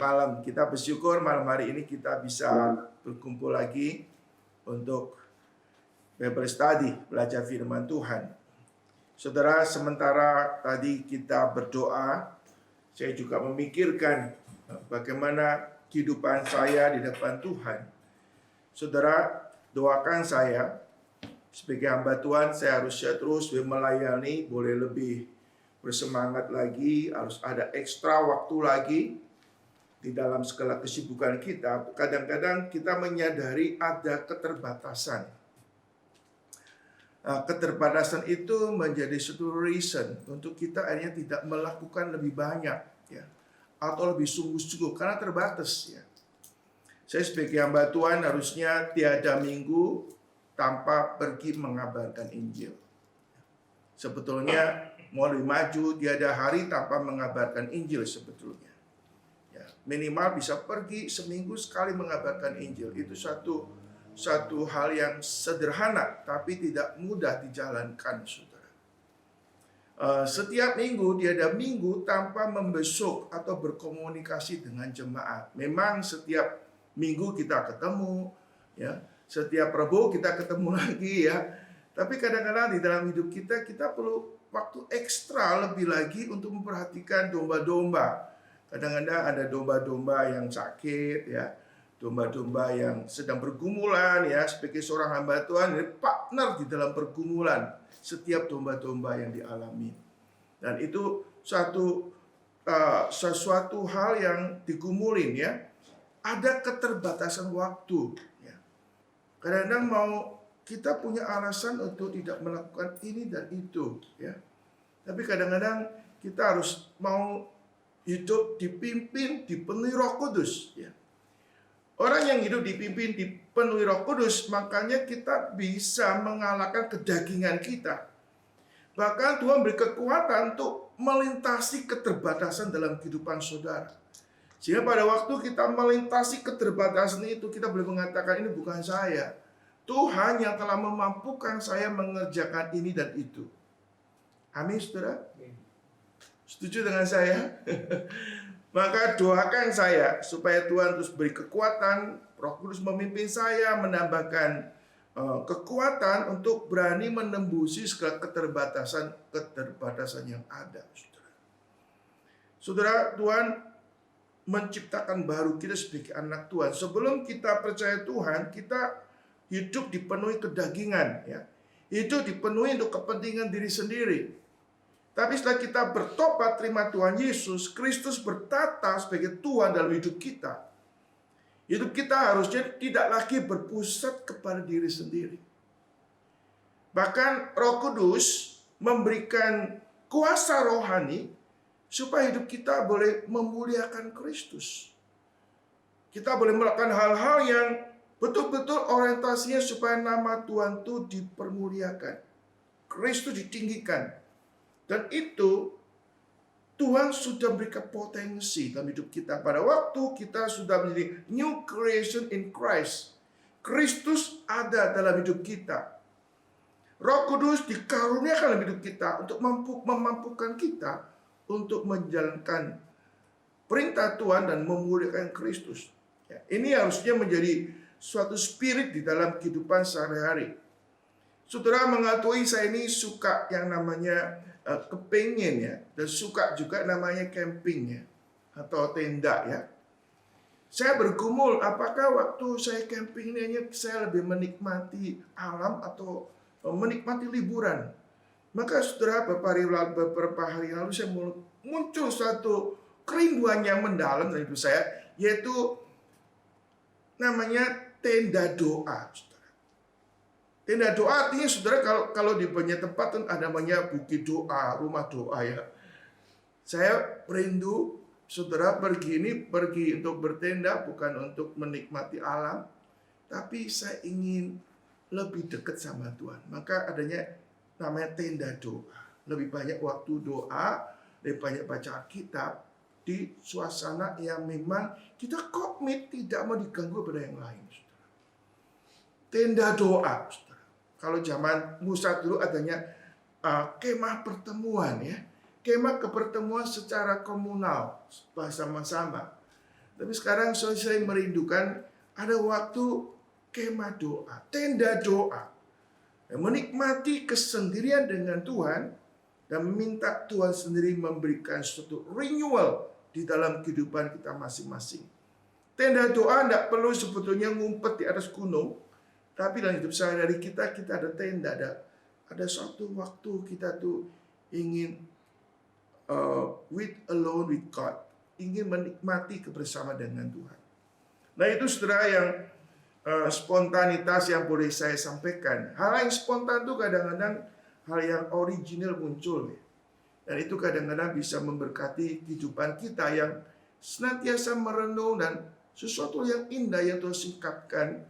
malam. Kita bersyukur malam hari ini kita bisa berkumpul lagi untuk Bible study, belajar firman Tuhan. Saudara, sementara tadi kita berdoa, saya juga memikirkan bagaimana kehidupan saya di depan Tuhan. Saudara, doakan saya sebagai hamba Tuhan, saya harus terus melayani, boleh lebih bersemangat lagi, harus ada ekstra waktu lagi di dalam segala kesibukan kita. Kadang-kadang kita menyadari ada keterbatasan. Keterbatasan itu menjadi satu reason untuk kita akhirnya tidak melakukan lebih banyak, ya, atau lebih sungguh-sungguh karena terbatas, ya. Saya sebagai hamba Tuhan harusnya tiada minggu tanpa pergi mengabarkan Injil. Sebetulnya mau lebih maju, tiada hari tanpa mengabarkan Injil sebetulnya. Ya, minimal bisa pergi seminggu sekali mengabarkan Injil. Itu satu hal yang sederhana, tapi tidak mudah dijalankan, saudara. Setiap minggu, tiada minggu tanpa membesuk atau berkomunikasi dengan jemaat. Memang setiap minggu kita ketemu, ya. Setiap Rabu kita ketemu lagi, ya. Tapi kadang-kadang di dalam hidup kita perlu waktu ekstra lebih lagi untuk memperhatikan domba-domba. Kadang-kadang ada domba-domba yang sakit, ya, domba-domba yang sedang pergumulan, ya. Sebagai seorang hamba Tuhan, partner di dalam pergumulan setiap domba-domba yang dialami. Dan itu sesuatu hal yang digumulin, ya. Ada keterbatasan waktu, ya. Kadang-kadang kita punya alasan untuk tidak melakukan ini dan itu, ya. Tapi kadang-kadang kita harus mau hidup dipimpin, dipenuhi Roh Kudus, ya. Orang yang hidup dipimpin, dipenuhi Roh Kudus, makanya kita bisa mengalahkan kedagingan kita. Bahkan Tuhan beri kekuatan untuk melintasi keterbatasan dalam kehidupan saudara. Sehingga pada waktu kita melintasi keterbatasan itu, kita boleh mengatakan ini bukan saya. Tuhan yang telah memampukan saya mengerjakan ini dan itu. Amin, saudara? Setuju dengan saya? Maka doakan saya supaya Tuhan terus beri kekuatan, Roh Kudus memimpin saya, menambahkan kekuatan untuk berani menembusi segala keterbatasan yang ada, saudara. Saudara, Tuhan menciptakan baru kita sebagai anak Tuhan. Sebelum kita percaya Tuhan, kita hidup dipenuhi kedagingan, ya. Hidup dipenuhi untuk kepentingan diri sendiri. Tapi setelah kita bertobat, terima Tuhan Yesus Kristus bertata sebagai Tuhan dalam hidup kita. Hidup kita harusnya tidak lagi berpusat kepada diri sendiri. Bahkan Roh Kudus memberikan kuasa rohani supaya hidup kita boleh memuliakan Kristus. Kita boleh melakukan hal-hal yang betul-betul orientasinya supaya nama Tuhan itu dipermuliakan, Kristus ditinggikan. Dan itu Tuhan sudah berikan potensi dalam hidup kita. Pada waktu kita sudah menjadi new creation in Christ, Kristus ada dalam hidup kita. Roh Kudus dikaruniakan dalam hidup kita untuk memampukan kita untuk menjalankan perintah Tuhan dan memuliakan Kristus. Ya, ini harusnya menjadi suatu spirit di dalam kehidupan sehari-hari. Saudara mengakui saya ini suka yang namanya kepengen, ya, dan suka juga namanya camping, ya, atau tenda, ya. Saya bergumul apakah waktu saya camping ini hanya saya lebih menikmati alam atau menikmati liburan. Maka saudara, beberapa hari lalu saya muncul suatu kerinduan yang mendalam dalam hidup saya, yaitu namanya tenda doa, saudara. Tenda doa artinya, saudara, kalau di banyak tempat kan ada namanya bukit doa, rumah doa, ya. Saya rindu, saudara, pergi untuk bertenda bukan untuk menikmati alam, tapi saya ingin lebih dekat sama Tuhan. Maka adanya namanya tenda doa. Lebih banyak waktu doa, lebih banyak baca Alkitab di suasana yang memang kita komit tidak mau diganggu pada yang lain, saudara. Tenda doa, saudara. Kalau zaman Musa dulu adanya kemah pertemuan, ya. Kemah kepertemuan secara komunal, bersama-sama. Tapi sekarang saya merindukan ada waktu kemah doa, tenda doa. Menikmati kesendirian dengan Tuhan dan meminta Tuhan sendiri memberikan suatu renewal di dalam kehidupan kita masing-masing. Tenda doa tidak perlu sebetulnya ngumpet di atas gunung, tapi dalam hidup sehari-hari kita ada tenda, ada suatu waktu kita tuh ingin alone with God, ingin menikmati kebersamaan dengan Tuhan. Nah itu saudara yang spontanitas yang boleh saya sampaikan. Hal yang spontan itu kadang-kadang hal yang original muncul. Dan itu kadang-kadang bisa memberkati kehidupan kita yang senantiasa merenung dan sesuatu yang indah yang Tuhan singkapkan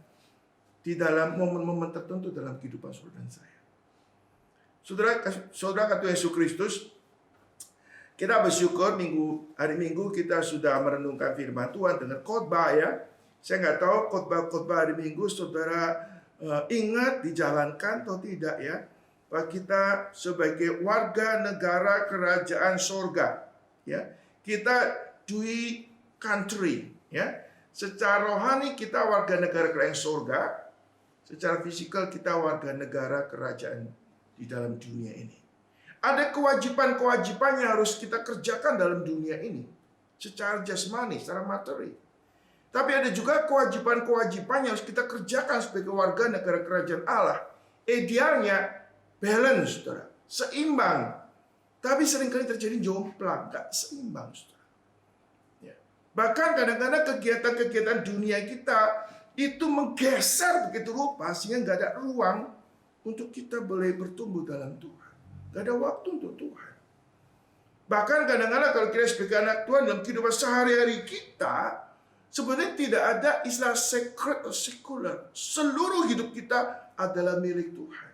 di dalam momen-momen tertentu dalam kehidupan saudara dan saya. Saudara kata Yesus Kristus, kita bersyukur hari Minggu kita sudah merenungkan firman Tuhan dengan khotbah ya. Saya nggak tahu khotbah hari Minggu saudara ingat dijalankan atau tidak ya. Bahwa kita sebagai warga negara kerajaan sorga ya, kita dui country ya. Secara rohani kita warga negara kerajaan sorga, secara fisikal kita warga negara kerajaan di dalam dunia ini. Ada kewajiban-kewajiban yang harus kita kerjakan dalam dunia ini secara jasmani, secara materi. Tapi ada juga kewajiban-kewajiban yang harus kita kerjakan sebagai warga negara kerajaan Allah. Idealnya balance, saudara, seimbang. Tapi seringkali terjadi jomplang, gak seimbang, saudara. Ya. Bahkan kadang-kadang kegiatan-kegiatan dunia kita itu menggeser begitu rupa sehingga gak ada ruang untuk kita boleh bertumbuh dalam Tuhan. Gak ada waktu untuk Tuhan. Bahkan kadang-kadang kalau kita sebagai anak Tuhan dalam kehidupan sehari-hari kita, sebenarnya tidak ada istilah sacred atau secular. Seluruh hidup kita adalah milik Tuhan.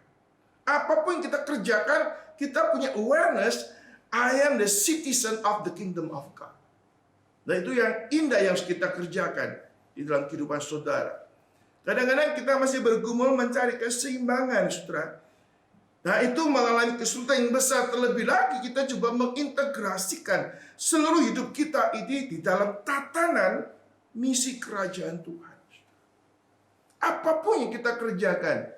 Apapun yang kita kerjakan, kita punya awareness, I am the citizen of the kingdom of God. Nah itu yang indah yang harus kita kerjakan di dalam kehidupan saudara. Kadang-kadang kita masih bergumul mencari keseimbangan, saudara. Nah itu mengalami kesulitan yang besar. Terlebih lagi kita coba mengintegrasikan seluruh hidup kita ini di dalam tatanan misi kerajaan Tuhan. Apapun yang kita kerjakan,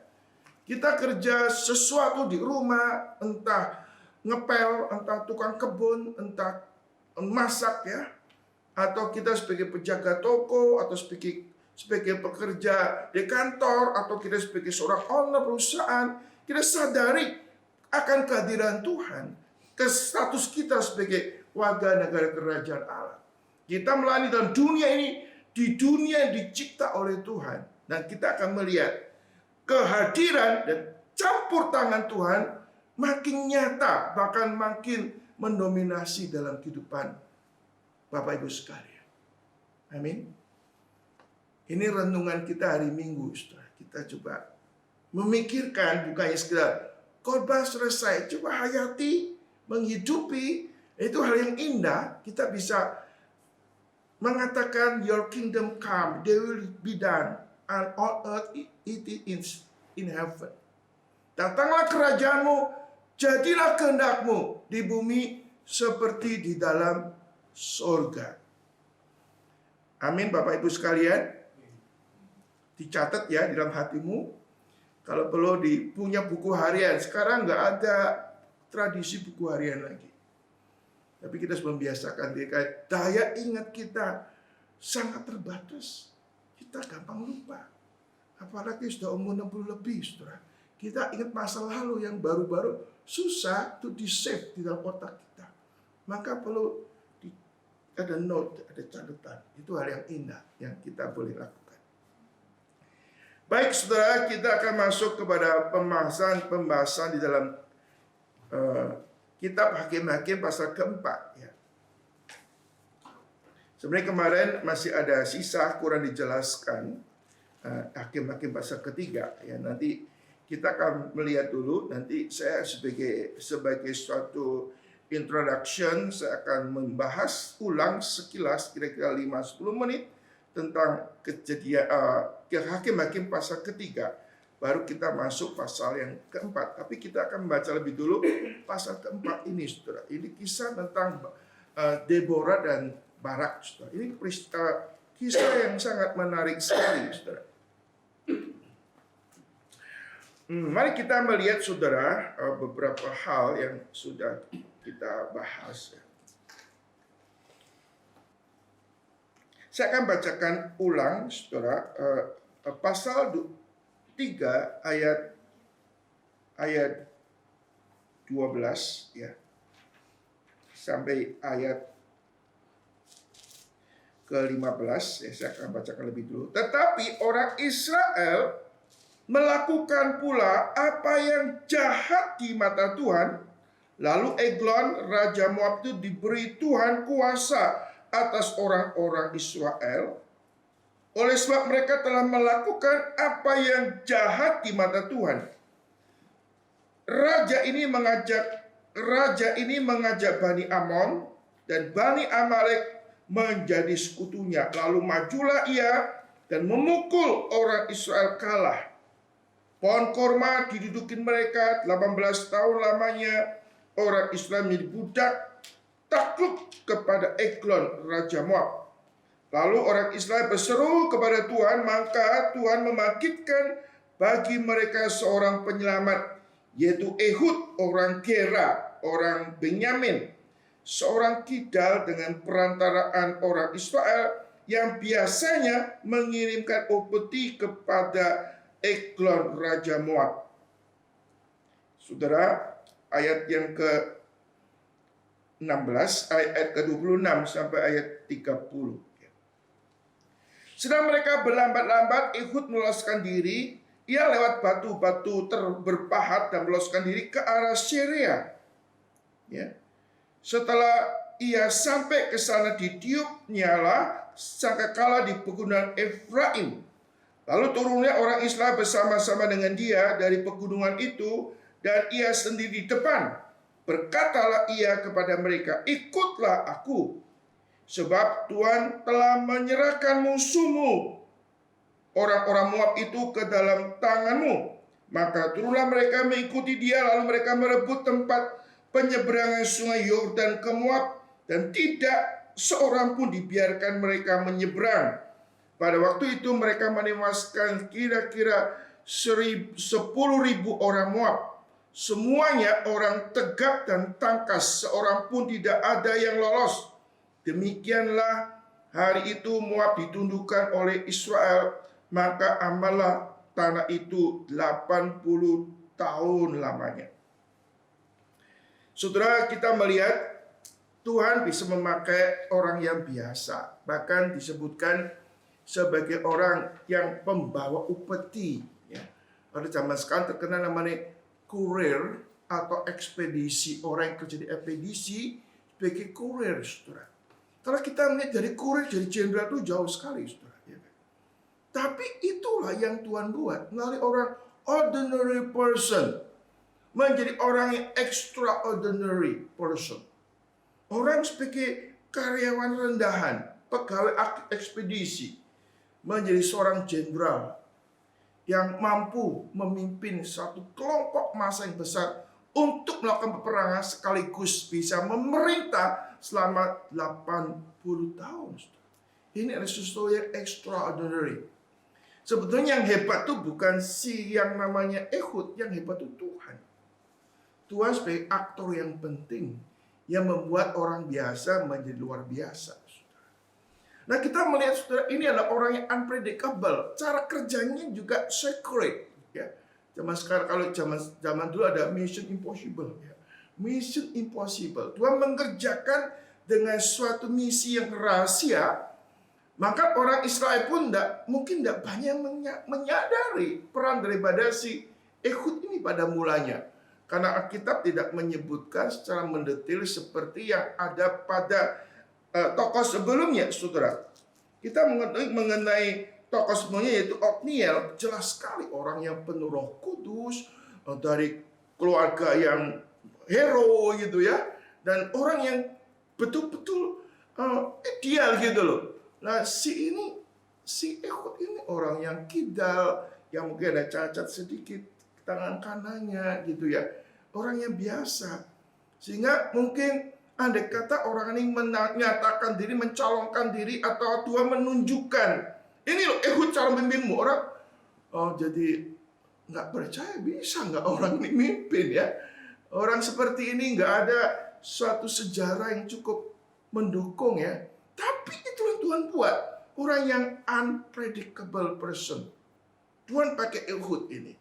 kita kerja sesuatu di rumah, entah ngepel, entah tukang kebun, entah masak ya, atau kita sebagai penjaga toko, atau sebagai pekerja di kantor, atau kita sebagai seorang owner perusahaan, kita sadari akan kehadiran Tuhan, ke status kita sebagai warga negara kerajaan Allah. Kita melayani dalam dunia ini, di dunia yang dicipta oleh Tuhan, dan kita akan melihat kehadiran dan campur tangan Tuhan makin nyata, bahkan makin mendominasi dalam kehidupan Bapak Ibu sekalian. Amin. Ini renungan kita hari Minggu, saudara. Kita coba memikirkan, bukannya sekedar khotbah selesai, coba hayati, menghidupi. Itu hal yang indah. Kita bisa mengatakan your kingdom come, they will be done and on earth it is in heaven. Datanglah kerajaanmu, jadilah kehendakmu di bumi seperti di dalam surga. Amin Bapak Ibu sekalian. Dicatat ya di dalam hatimu. Kalau perlu punya buku harian. Sekarang nggak ada tradisi buku harian lagi. Tapi kita harus membiasakan daya ingat kita sangat terbatas. Kita gampang lupa. Apalagi sudah umur 60 lebih, saudara. Kita ingat masa lalu yang baru-baru susah to di-save di dalam otak kita. Maka perlu ada note, ada catatan. Itu hal yang indah yang kita boleh lakukan. Baik, saudara, kita akan masuk kepada pembahasan di dalam kitab Hakim-Hakim pasal keempat. Ya. Sebenarnya kemarin masih ada sisa kurang dijelaskan. Hakim-Hakim pasal ketiga ya, nanti kita akan melihat dulu. Nanti saya sebagai suatu introduction, saya akan membahas ulang sekilas kira-kira 5-10 menit tentang kejadian Hakim-Hakim pasal ketiga. Baru kita masuk pasal yang keempat. Tapi kita akan membaca lebih dulu pasal keempat ini, saudara. Ini kisah tentang Deborah dan Barak, saudara. Ini kisah yang sangat menarik sekali, saudara. Mari kita melihat, saudara, beberapa hal yang sudah kita bahas. Saya akan bacakan ulang, saudara, pasal 3 ayat 12 ya, sampai ayat ke-15. Saya akan bacakan lebih dulu. Tetapi orang Israel melakukan pula apa yang jahat di mata Tuhan. Lalu Eglon, Raja Moab itu diberi Tuhan kuasa atas orang-orang Israel. Oleh sebab mereka telah melakukan apa yang jahat di mata Tuhan. Raja ini mengajak Bani Amon dan Bani Amalek menjadi sekutunya. Lalu majulah ia dan memukul orang Israel kalah. Pohon korma didudukin mereka 18 tahun lamanya. Orang Israel menjadi budak takluk kepada Eglon, Raja Moab. Lalu orang Israel berseru kepada Tuhan, maka Tuhan membangkitkan bagi mereka seorang penyelamat, yaitu Ehud, orang Gera, orang Benyamin, seorang kidal dengan perantaraan orang Israel yang biasanya mengirimkan upeti kepada Eglon, Raja Moab. Saudara, ayat yang ke-16, ayat ke-26 sampai ayat 30. Sedang mereka berlambat-lambat, Ehud meloloskan diri. Ia lewat batu-batu berpahat dan meloloskan diri ke arah Syria. Ya. Setelah ia sampai ke sana, ditiupnya lah sangkakala di pegunungan Efraim. Lalu turunnya orang Israel bersama-sama dengan dia dari pegunungan itu, dan ia sendiri di depan. Berkatalah ia kepada mereka, ikutlah aku, sebab Tuhan telah menyerahkan musuhmu, orang-orang Moab itu, ke dalam tanganmu. Maka turunlah mereka mengikuti dia, lalu mereka merebut tempat penyeberangan sungai Yordan ke Moab, dan tidak seorang pun dibiarkan mereka menyeberang. Pada waktu itu mereka menewaskan kira-kira 10.000 orang Moab. Semuanya orang tegap dan tangkas, seorang pun tidak ada yang lolos. Demikianlah hari itu Moab ditundukkan oleh Israel, maka amallah tanah itu 80 tahun lamanya. Saudara, kita melihat Tuhan bisa memakai orang yang biasa, bahkan disebutkan sebagai orang yang pembawa upeti. Ya. Pada zaman sekarang terkenal namanya kurir atau ekspedisi. Orang yang kerja di ekspedisi sebagai kurir, saudara. Kalau kita melihat dari kurir jadi jenderal itu jauh sekali, saudara. Ya. Tapi itulah yang Tuhan buat melalui orang ordinary person menjadi orang yang extraordinary person. Orang sebagai karyawan rendahan, pegawai ekspedisi, menjadi seorang jenderal yang mampu memimpin satu kelompok massa yang besar untuk melakukan peperangan sekaligus bisa memerintah selama 80 tahun. Ini adalah sesuatu yang extraordinary. Sebetulnya yang hebat itu bukan si yang namanya Ehud, yang hebat itu Tuhan. Tuhan sebagai aktor yang penting yang membuat orang biasa menjadi luar biasa. Nah, kita melihat, saudara, ini adalah orang yang unpredictable. Cara kerjanya juga secret. Ya. Zaman sekarang, kalau zaman dulu ada Mission Impossible. Ya. Mission Impossible. Tuhan mengerjakan dengan suatu misi yang rahasia. Maka orang Israel pun mungkin tidak banyak menyadari peran daripada si Ehud ini pada mulanya. Karena Alkitab tidak menyebutkan secara mendetail seperti yang ada pada tokoh sebelumnya, saudara. Kita mengenai tokoh sebelumnya, yaitu Otniel, jelas sekali orang yang penuh Roh Kudus, dari keluarga yang hero gitu ya, dan orang yang betul-betul ideal gitu loh. Nah, si Ehud ini orang yang kidal, yang mungkin ada cacat sedikit tangan kanannya gitu ya, orang yang biasa, sehingga mungkin andai kata orang ini menyatakan diri, mencalonkan diri, atau Tuhan menunjukkan, ini loh Ehud calon pemimpinmu, orang jadi nggak percaya, bisa nggak orang ini mimpin ya? Orang seperti ini nggak ada suatu sejarah yang cukup mendukung ya. Tapi itulah Tuhan buat orang yang unpredictable person. Tuhan pakai Ehud ini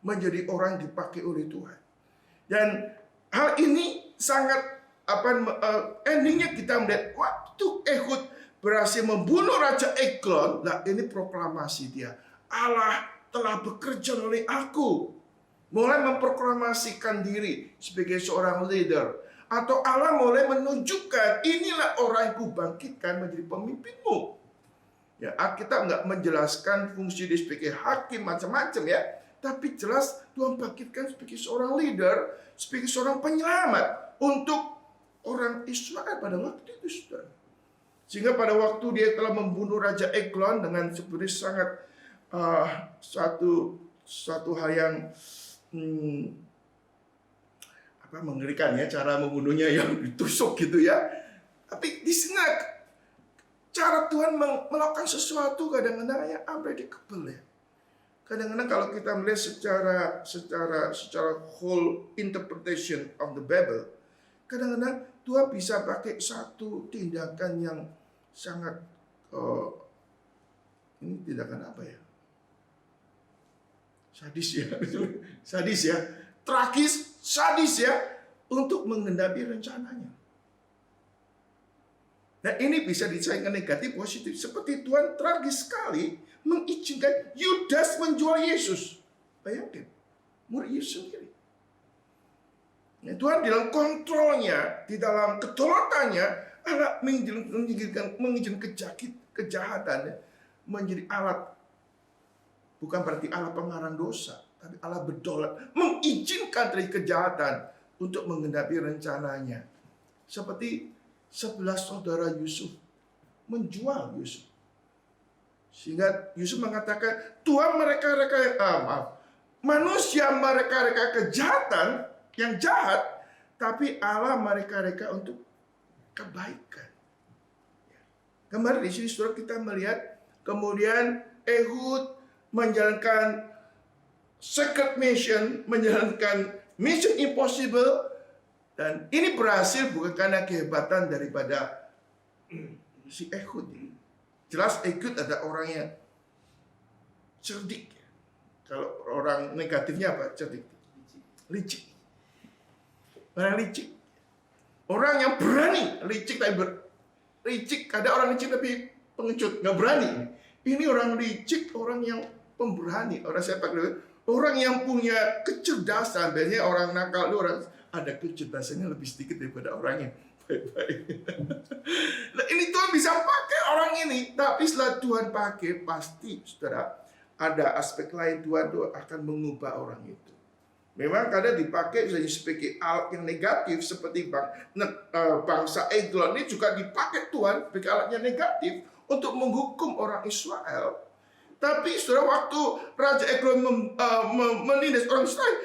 menjadi orang yang dipakai oleh Tuhan. Dan hal ini sangat endingnya kita melihat waktu Ehud berhasil membunuh Raja Eglon. Nah, ini proklamasi dia. Allah telah bekerja oleh aku. Mulai memproklamasikan diri sebagai seorang leader. Atau Allah mulai menunjukkan, inilah orang yang kubangkitkan menjadi pemimpinmu. Ya, Alkitab nggak menjelaskan fungsi dia sebagai hakim macam-macam ya. Tapi jelas Tuhan bangkitkan sebagai seorang leader, sebagai seorang penyelamat untuk orang Israel pada waktu itu, saudara. Sehingga pada waktu dia telah membunuh Raja Eglon dengan sebenarnya sangat satu hal yang mengerikan ya, cara membunuhnya yang ditusuk gitu ya. Tapi di sini cara Tuhan melakukan sesuatu kadang-kadang yang unpredictable ya. Kadang-kadang kalau kita melihat secara whole interpretation of the Bible, kadang-kadang Tuhan bisa pakai satu tindakan yang sangat ini tindakan apa ya? Sadis ya, tragis, sadis ya, untuk menggenapi rencananya. Nah, ini bisa disayangkan negatif, positif. Seperti Tuhan tragis sekali mengizinkan Yudas menjual Yesus. Bayangkan, murid Yesus sendiri. Nah, Tuhan dalam kontrolnya, di dalam kedaulatannya, Allah mengizinkan kejahatan menjadi alat. Bukan berarti Allah pengarang dosa, tapi Allah berdaulat, mengizinkan dari kejahatan untuk menggenapi rencananya. Seperti 11 saudara Yusuf menjual Yusuf. Sehingga Yusuf mengatakan, Tuhan manusia mereka kejahatan, yang jahat, tapi Allah mereka untuk kebaikan. Kemarin di sini saudara kita melihat, kemudian Ehud menjalankan secret mission, menjalankan mission impossible, dan ini berhasil bukan karena kehebatan daripada si Ehud. Jelas Ehud ada orang yang cerdik. Kalau orang negatifnya apa? Cerdik. Licik. Orang licik. Orang yang berani. Licik tapi licik. Ada orang licik tapi pengecut. Nggak berani. Ini orang licik, orang yang pemberani. Orang yang punya kecerdasan. Biasanya orang nakal itu orang ada kecerdasannya lebih sedikit daripada orang yang baik-baik. Nah, ini Tuhan bisa pakai orang ini. Tapi setelah Tuhan pakai, pasti saudara, ada aspek lain Tuhan akan mengubah orang itu. Memang kadang dipakai sebagai alat yang negatif, seperti bangsa Eglon ini juga dipakai Tuhan sebagai alatnya negatif untuk menghukum orang Israel. Tapi saudara, waktu Raja Eglon menindas orang Israel,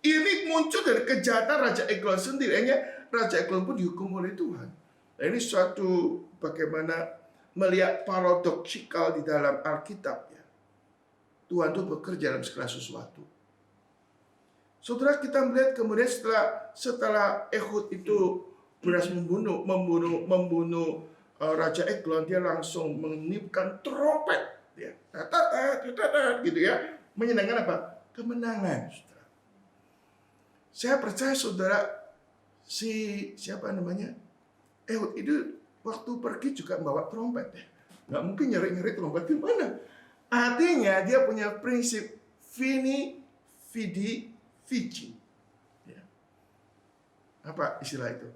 ini muncul dari kejahatan Raja Eglon sendiri. Akhirnya Raja Eglon pun dihukum oleh Tuhan. Nah, ini suatu bagaimana melihat paradoksikal di dalam Alkitab ya. Tuhan itu bekerja dalam segala sesuatu. Saudara, kita melihat kemudian setelah Ehud itu berhasil membunuh Raja Eglon, dia langsung meniupkan trompet, ya, gitu ya, menyenangkan apa? Kemenangan. Saudara. Saya percaya saudara, siapa namanya Ehud itu waktu pergi juga membawa trompet ya, nggak mungkin nyari trompet di mana. Artinya dia punya prinsip vini, vidi, vici. Ya. Apa istilah itu?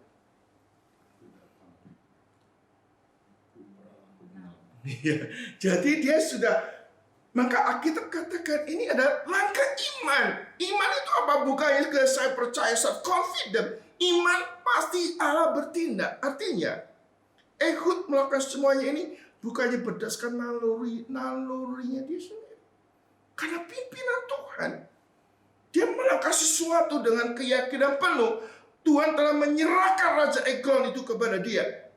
Ya. Jadi dia sudah, maka Alkitab katakan ini adalah langkah iman. Iman itu apa? Bukannya saya percaya, saya confident. Iman pasti Allah bertindak. Artinya Ehud melakukan semuanya ini bukannya berdasarkan nalurinya dia sendiri. Karena pimpinan Tuhan. Dia melakukan sesuatu dengan keyakinan penuh. Tuhan telah menyerahkan Raja Eglon itu kepada dia.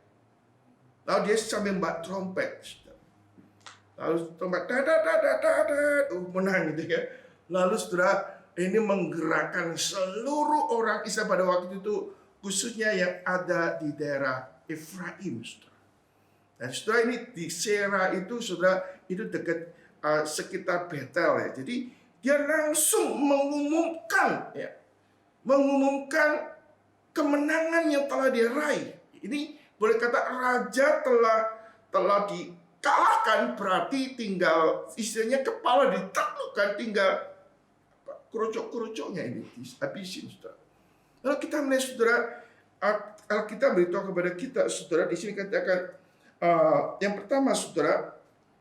Lalu dia sambil mbak trompet. Lalu trompet, menang gitu ya. Lalu saudara, ini menggerakkan seluruh orang Israel pada waktu itu, khususnya yang ada di daerah Efraim, saudara. Dan saudara, ini di Sera itu, saudara, itu dekat sekitar Betel ya. Jadi dia langsung mengumumkan kemenangan yang telah dia raih. Ini boleh kata raja telah dikalahkan, berarti tinggal istilahnya kepala ditaklukkan, tinggal kerucuk-kerucuknya ini dihabisin, saudara. Lalu kita melihat, saudara, Alkitab beritahu kepada kita, saudara, di sini katakan yang pertama, saudara,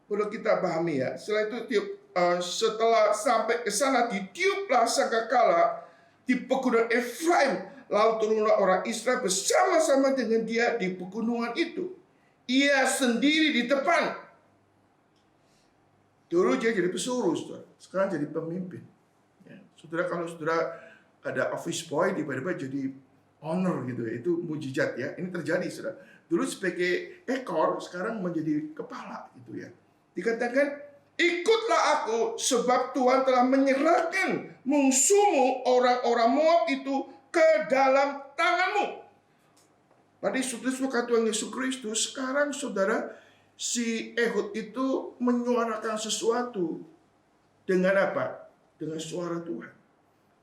perlu kita pahami ya. Setelah itu setelah sampai ke sana ditiuplah sangkakala di pegunungan Efraim. Lalu turunlah orang Israel bersama-sama dengan dia di pegunungan itu. Ia sendiri di depan. Dulu dia jadi pesuruh, saudara. Sekarang jadi pemimpin. Ya. Saudara, kalau saudara ada office boy, tiba-tiba jadi owner gitu ya. Itu mujizat ya. Ini terjadi, saudara. Dulu sebagai ekor, sekarang menjadi kepala gitu ya. Dikatakan, ikutlah aku sebab Tuhan telah menyerahkan musuhmu orang-orang Moab itu ke dalam tanganmu. Pada saudara Tuhan Yesus Kristus, sekarang saudara, si Ehud itu menyuarakan sesuatu dengan apa? Dengan suara Tuhan.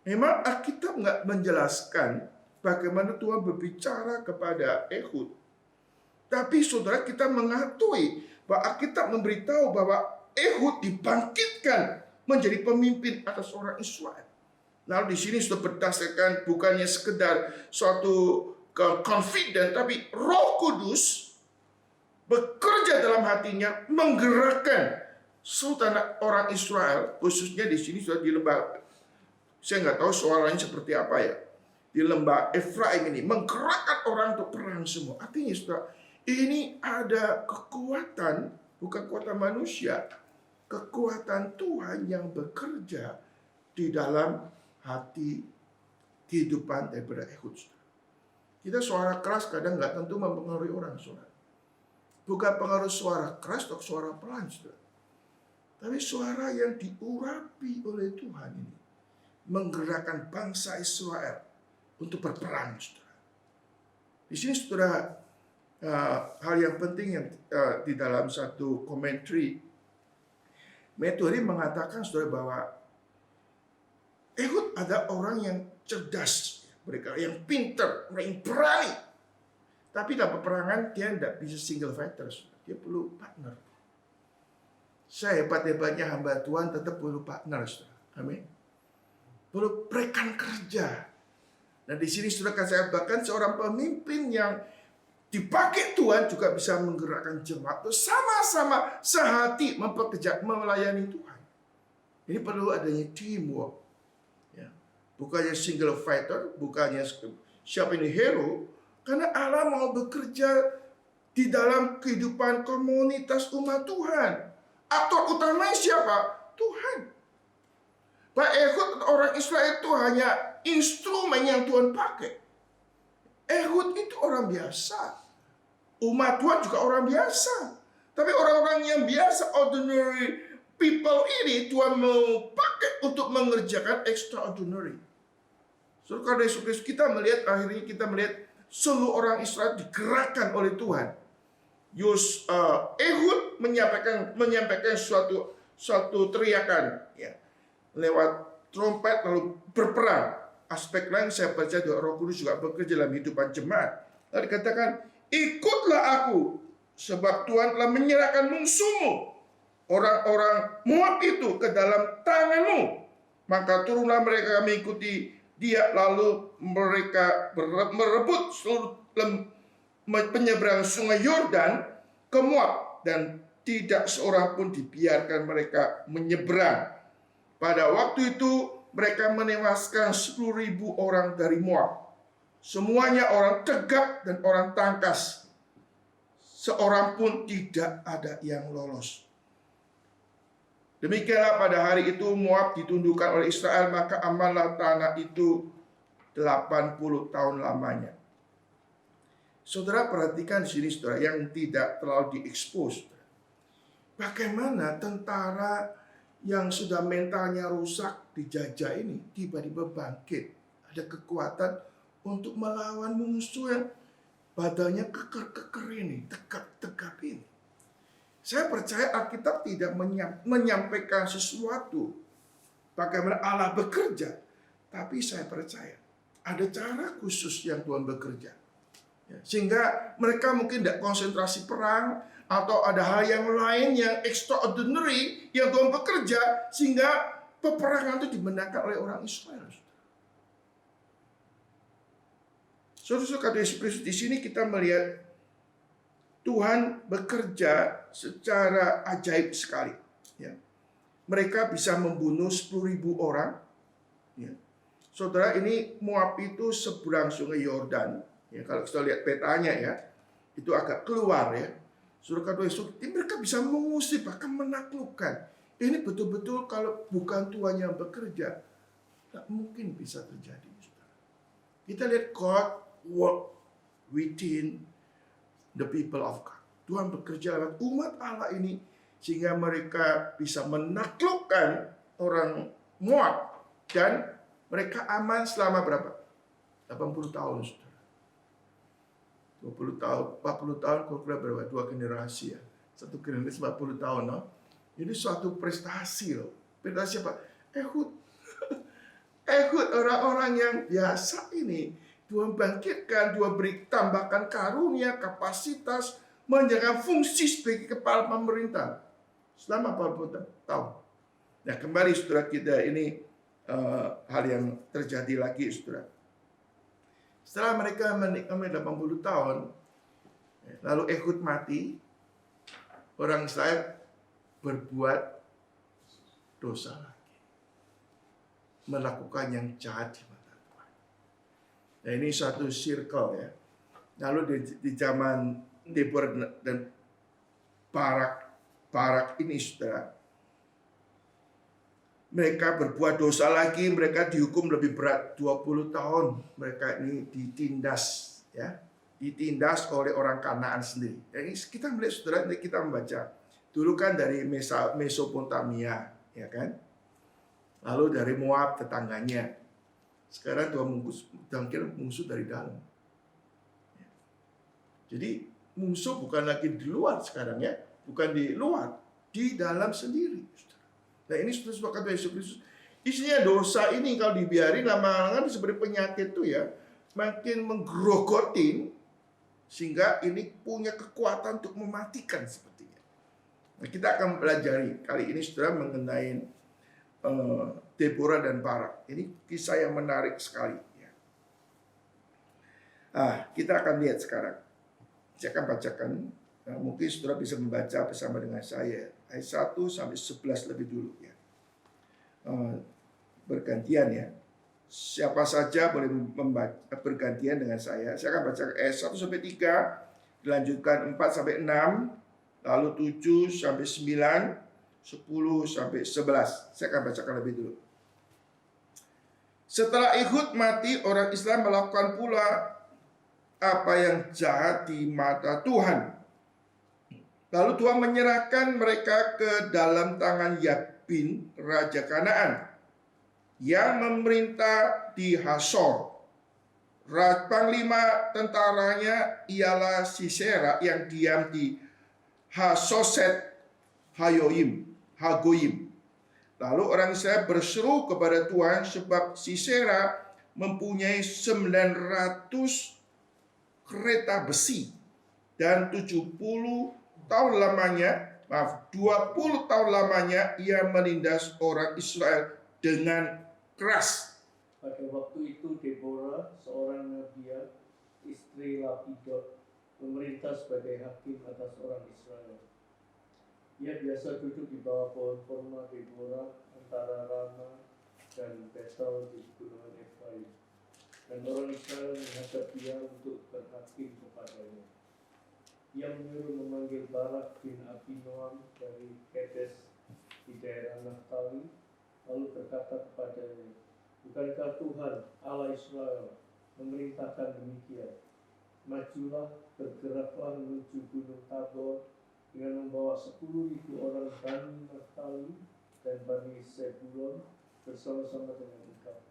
Memang Alkitab nggak menjelaskan bagaimana Tuhan berbicara kepada Ehud. Tapi saudara, kita mengakui bahwa Alkitab memberitahu bahwa Ehud dibangkitkan menjadi pemimpin atas orang Israel. Lalu di sini sudah berdasarkan bukannya sekedar suatu confident, tapi Roh Kudus bekerja dalam hatinya, menggerakkan sultan orang Israel, khususnya di sini sudah di lembah, saya nggak tahu suaranya seperti apa ya, di lembah Efraim ini, menggerakkan orang untuk perang semua. Artinya sudah ini ada kekuatan, bukan kekuatan manusia, kekuatan Tuhan yang bekerja di dalam hati kehidupan daripada Ehud. Kita suara keras kadang nggak tentu mempengaruhi orang, saudara. Bukan pengaruh suara keras atau suara pelan, saudara. Tapi suara yang diurapi oleh Tuhan ini menggerakkan bangsa Israel untuk berperang, saudara. Di sini, saudara, hal yang penting yang di dalam satu komentari Metode mengatakan, saudara, bahwa Ehud ada orang yang cerdas, mereka yang pintar, orang yang berani. Tapi dalam peperangan dia tidak bisa single fighter, dia perlu partner. Sehebat-hebatnya hamba Tuhan tetap perlu partner, saudara. Amin. Perlu rekan kerja. Nah, di sini saudara, saya bahkan seorang pemimpin yang dipakai Tuhan juga bisa menggerakkan jemaat itu sama-sama sehati melayani Tuhan. Ini perlu adanya teamwork. Ya. Bukannya single fighter, bukannya siapa ini hero, karena Allah mau bekerja di dalam kehidupan komunitas umat Tuhan. Aktor utamanya siapa? Tuhan. Pak Ehud orang Israel itu hanya instrumen yang Tuhan pakai. Ehud itu orang biasa. Umat Tuhan juga orang biasa. Tapi orang-orang yang biasa, ordinary people ini Tuhan mau pakai untuk mengerjakan extraordinary. So, karena Yesus kita melihat, akhirnya kita melihat seluruh orang Israel digerakkan oleh Tuhan. Ehud menyampaikan suatu teriakan ya, lewat trompet lalu berperang. Aspek lain saya baca doa Roh Kudus juga bekerja dalam kehidupan jemaat. Lalu dikatakan, ikutlah aku sebab Tuhan telah menyerahkan musuhmu orang-orang Moab itu ke dalam tanganmu. Maka turunlah mereka mengikuti dia, lalu mereka merebut seluruh penyeberang sungai Yordan ke Moab, dan tidak seorang pun dibiarkan mereka menyeberang. Pada waktu itu mereka menewaskan 10.000 orang dari Moab. Semuanya orang tegap dan orang tangkas. Seorang pun tidak ada yang lolos. Demikianlah pada hari itu Moab ditundukkan oleh Israel, maka amanlah tanah itu 80 tahun lamanya. Saudara perhatikan di sini, saudara, yang tidak terlalu diekspos. Bagaimana tentara yang sudah mentalnya rusak dijajah ini tiba-tiba bangkit. Ada kekuatan untuk melawan musuh yang badannya keker-keker ini, tegap-tegap ini. Saya percaya Alkitab tidak menyampaikan sesuatu bagaimana Allah bekerja. Tapi saya percaya ada cara khusus yang Tuhan bekerja. Sehingga mereka mungkin tidak konsentrasi perang, atau ada hal yang lain yang extraordinary yang Tuhan bekerja sehingga peperangan itu dimenangkan oleh orang Israel. Saudara-saudara kata Yesus Kristus, di sini kita melihat Tuhan bekerja secara ajaib sekali. Ya. Mereka bisa membunuh 10.000 orang. Ya. Saudara, ini Moab itu seberang sungai Yordan. Ya, kalau kita lihat petanya ya, itu agak keluar ya. Saudara kata Yesus, mereka bisa mengusir bahkan menaklukkan. Ini betul-betul kalau bukan Tuhan yang bekerja, tak mungkin bisa terjadi. Saudara. Kita lihat God work within the people of God. Tuhan bekerja lewat umat Allah ini sehingga mereka bisa menaklukkan orang Moab dan mereka aman selama berapa? 80 tahun, saudara. 20 tahun, 40 tahun, kira-kira berapa? 2 generasi ya. Satu generasi 40 tahun. No? Ini suatu prestasi loh. Prestasi apa? Ehud. Ehud, orang-orang yang biasa ini. Tuhan bangkitkan, Tuhan beri tambahkan karunia, kapasitas, menjaga fungsi sebagai kepala pemerintah. Selama 40 tahun. Nah kembali saudara kita ini hal yang terjadi lagi saudara. Setelah mereka menikmati 80 tahun, lalu Ehud mati, orang Israel berbuat dosa lagi. Melakukan yang jahat di mata Tuhan. Nah ini suatu circle ya. Lalu di zaman Deborah dan Barak ini saudara, mereka berbuat dosa lagi, mereka dihukum lebih berat 20 tahun. Mereka ini ditindas ya, ditindas oleh orang Kanaan sendiri. Jadi kita melihat saudara, kita membaca dulu kan dari Mesopotamia, ya kan? Lalu dari Moab tetangganya. Sekarang Tuhan kira musuh dari dalam. Jadi musuh bukan lagi di luar sekarang ya, bukan di luar, di dalam sendiri. Nah ini sudah kata Yesus Kristus. Isinya dosa ini kalau dibiarin lama-lama seperti penyakit itu ya, makin menggerogotin sehingga ini punya kekuatan untuk mematikan sepertinya. Nah, kita akan pelajari kali ini saudara mengenai Deborah dan Barak. Ini kisah yang menarik sekali. Ya. Kita akan lihat sekarang. Saya akan bacakan. Nah, mungkin saudara bisa membaca bersama dengan saya ayat 1 sampai 11 lebih dulu ya. Bergantian ya. Siapa saja boleh bergantian dengan saya. Saya akan baca ayat 1 sampai 3, dilanjutkan 4 sampai 6, lalu 7 sampai 9, 10 sampai 11. Saya akan bacakan lebih dulu. Setelah Ehud mati, orang Islam melakukan pula apa yang jahat di mata Tuhan. Lalu Tuhan menyerahkan mereka ke dalam tangan Yabin, Raja Kanaan, yang memerintah di Hasor. Panglima tentaranya ialah Sisera yang diam di Hasoset Hagoyim. Lalu orang Israel berseru kepada Tuhan sebab Sisera mempunyai 900 kereta besi dan 20 tahun lamanya ia menindas orang Israel dengan keras. Pada waktu itu Deborah, seorang nabiah, istri Lapidot, memerintah sebagai hakim atas orang Israel. Ia biasa duduk di bawah pohon korma Deborah antara Rama dan Betel di gunungan Efraim. Dan orang Israel menghadap dia untuk berhakim kepadanya. Ia menyuruh memanggil Barak bin Abinoam dari Kedes di daerah Naftali, lalu berkata kepadanya, bukankah Tuhan Allah Israel memerintahkan demikian? Majulah, bergeraklah menuju Gunung Tabor dengan membawa 10.000 orang Bani Naftali dan Bani Zebulon bersama-sama dengan engkau.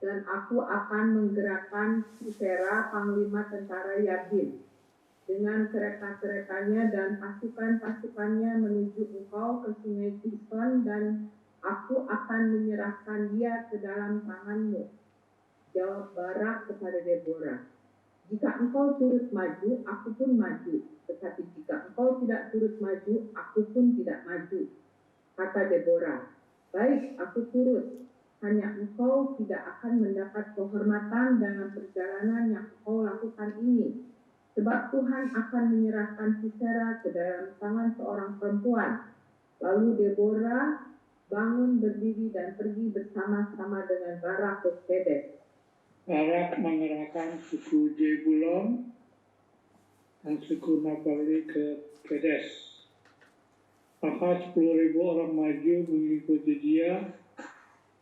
Dan aku akan menggerakkan Sisera, panglima tentara Yabin, dengan kereta-keretanya dan pasukan-pasukannya menuju engkau ke sungai Kishon, dan aku akan menyerahkan dia ke dalam tanganmu. Jawab Barak kepada Deborah, jika engkau turut maju, aku pun maju. Tetapi jika engkau tidak turut maju, aku pun tidak maju. Kata Deborah, baik, aku turut. Hanya engkau tidak akan mendapat kehormatan dengan perjalanan yang engkau lakukan ini. Sebab Tuhan akan menyerahkan Sisera ke dalam tangan seorang perempuan. Lalu Deborah bangun berdiri dan pergi bersama-sama dengan Barak ke Kedes. Barak mengerahkan suku Zebulon dan suku Naftali ke Kedes. Maka 10.000 orang maju mengikuti dia,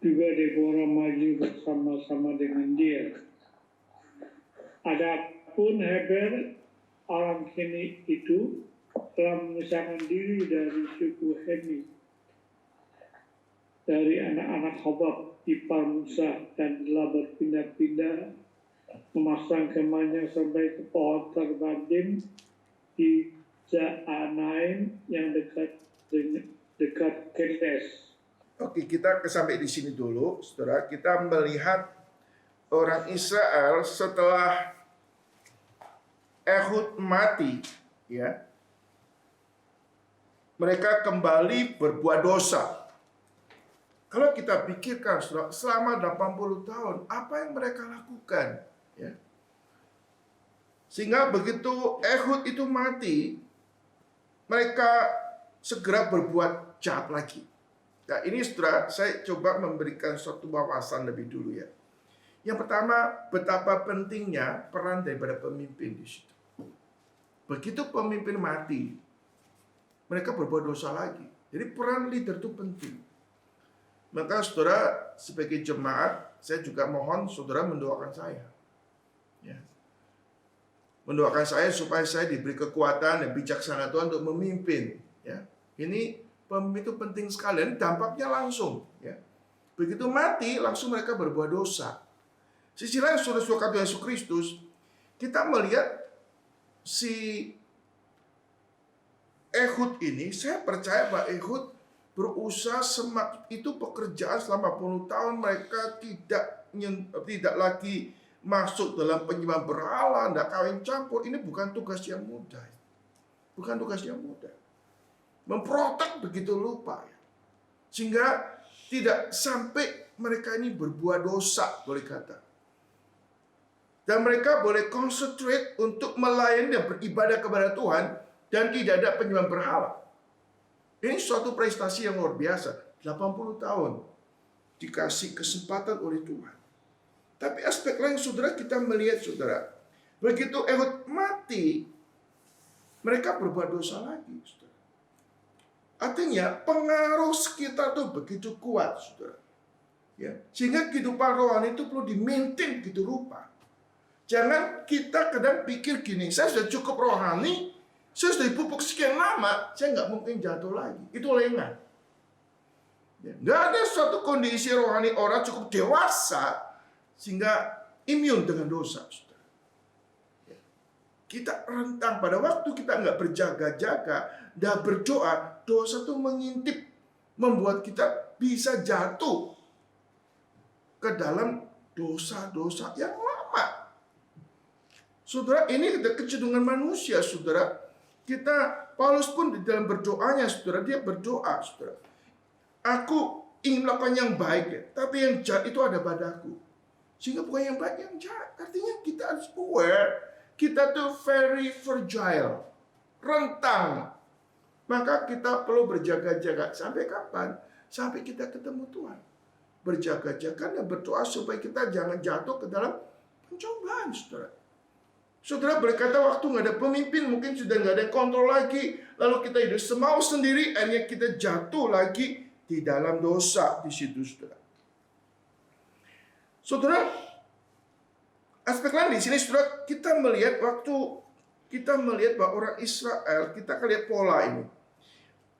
juga Deborah maju bersama-sama dengan dia. Adapun Heber, orang Keni itu, telah memisahkan diri dari suku Hemi, dari anak-anak Hobab, ipar Musa, dan telah berpindah-pindah memasang kemahnya sampai ke pohon terbandim di Zaanaim yang dekat Kedes. Oke, kita sampai di sini dulu, saudara. Kita melihat orang Israel setelah Ehud mati, ya, mereka kembali berbuat dosa. Kalau kita pikirkan, saudara, selama 80 tahun, apa yang mereka lakukan? Ya. Sehingga begitu Ehud itu mati, mereka segera berbuat jahat lagi. Nah, ini saudara, saya coba memberikan suatu wawasan lebih dulu ya. Yang pertama, betapa pentingnya peran daripada pemimpin di situ. Begitu pemimpin mati, mereka berbuat dosa lagi. Jadi peran leader itu penting. Maka saudara, sebagai jemaat, saya juga mohon saudara mendoakan saya. Ya. Mendoakan saya supaya saya diberi kekuatan dan bijaksana Tuhan untuk memimpin. Ya. Ini pemimpin itu penting sekali, dan dampaknya langsung. Ya. Begitu mati, langsung mereka berbuat dosa. Sisi lain, saudara-saudara Tuhan Yesus Kristus, kita melihat si Ehud ini, saya percaya bahwa Ehud berusaha itu pekerjaan selama puluh tahun. Mereka tidak lagi masuk dalam penyembahan berhala, tidak kawin campur. Ini bukan tugas yang mudah. Bukan tugas yang mudah. Memprotek begitu lupa. Sehingga tidak sampai mereka ini berbuat dosa, boleh kata. Dan mereka boleh concentrate untuk melayani dan beribadah kepada Tuhan, dan tidak ada penyembahan berhala. Ini suatu prestasi yang luar biasa. 80 tahun dikasih kesempatan oleh Tuhan. Tapi aspek lain, saudara, kita melihat, saudara, begitu Ehud mati, mereka berbuat dosa lagi, saudara. Artinya pengaruh sekitar itu begitu kuat, saudara. Ya, sehingga kehidupan rohani itu perlu di-maintain begitu rupa. Jangan kita kadang pikir gini, saya sudah cukup rohani, saya sudah dipupuk sekian lama, saya nggak mungkin jatuh lagi. Itu lengah. Ya, nggak ada suatu kondisi rohani orang cukup dewasa sehingga imun dengan dosa. Ya. Kita rentang pada waktu kita nggak berjaga-jaga dan berdoa, dosa itu mengintip, membuat kita bisa jatuh ke dalam dosa-dosa yang lama. Saudara, ini kecenderungan manusia, saudara. Paulus pun di dalam berdoanya, saudara, dia berdoa, saudara. Aku ingin melakukan yang baik, ya, tapi yang jahat itu ada padaku. Sehingga bukan yang baik, yang jahat. Artinya kita harus aware, kita tuh very fragile, rentang. Maka kita perlu berjaga-jaga. Sampai kapan? Sampai kita ketemu Tuhan. Berjaga-jaga dan berdoa supaya kita jangan jatuh ke dalam pencobaan, saudara. Saudara berkata waktu nggak ada pemimpin, mungkin sudah nggak ada kontrol lagi, lalu kita hidup semau sendiri, akhirnya kita jatuh lagi di dalam dosa di situ, saudara. Saudara, aspek lain di sini, saudara, kita melihat bahwa orang Israel, kita akan lihat pola ini.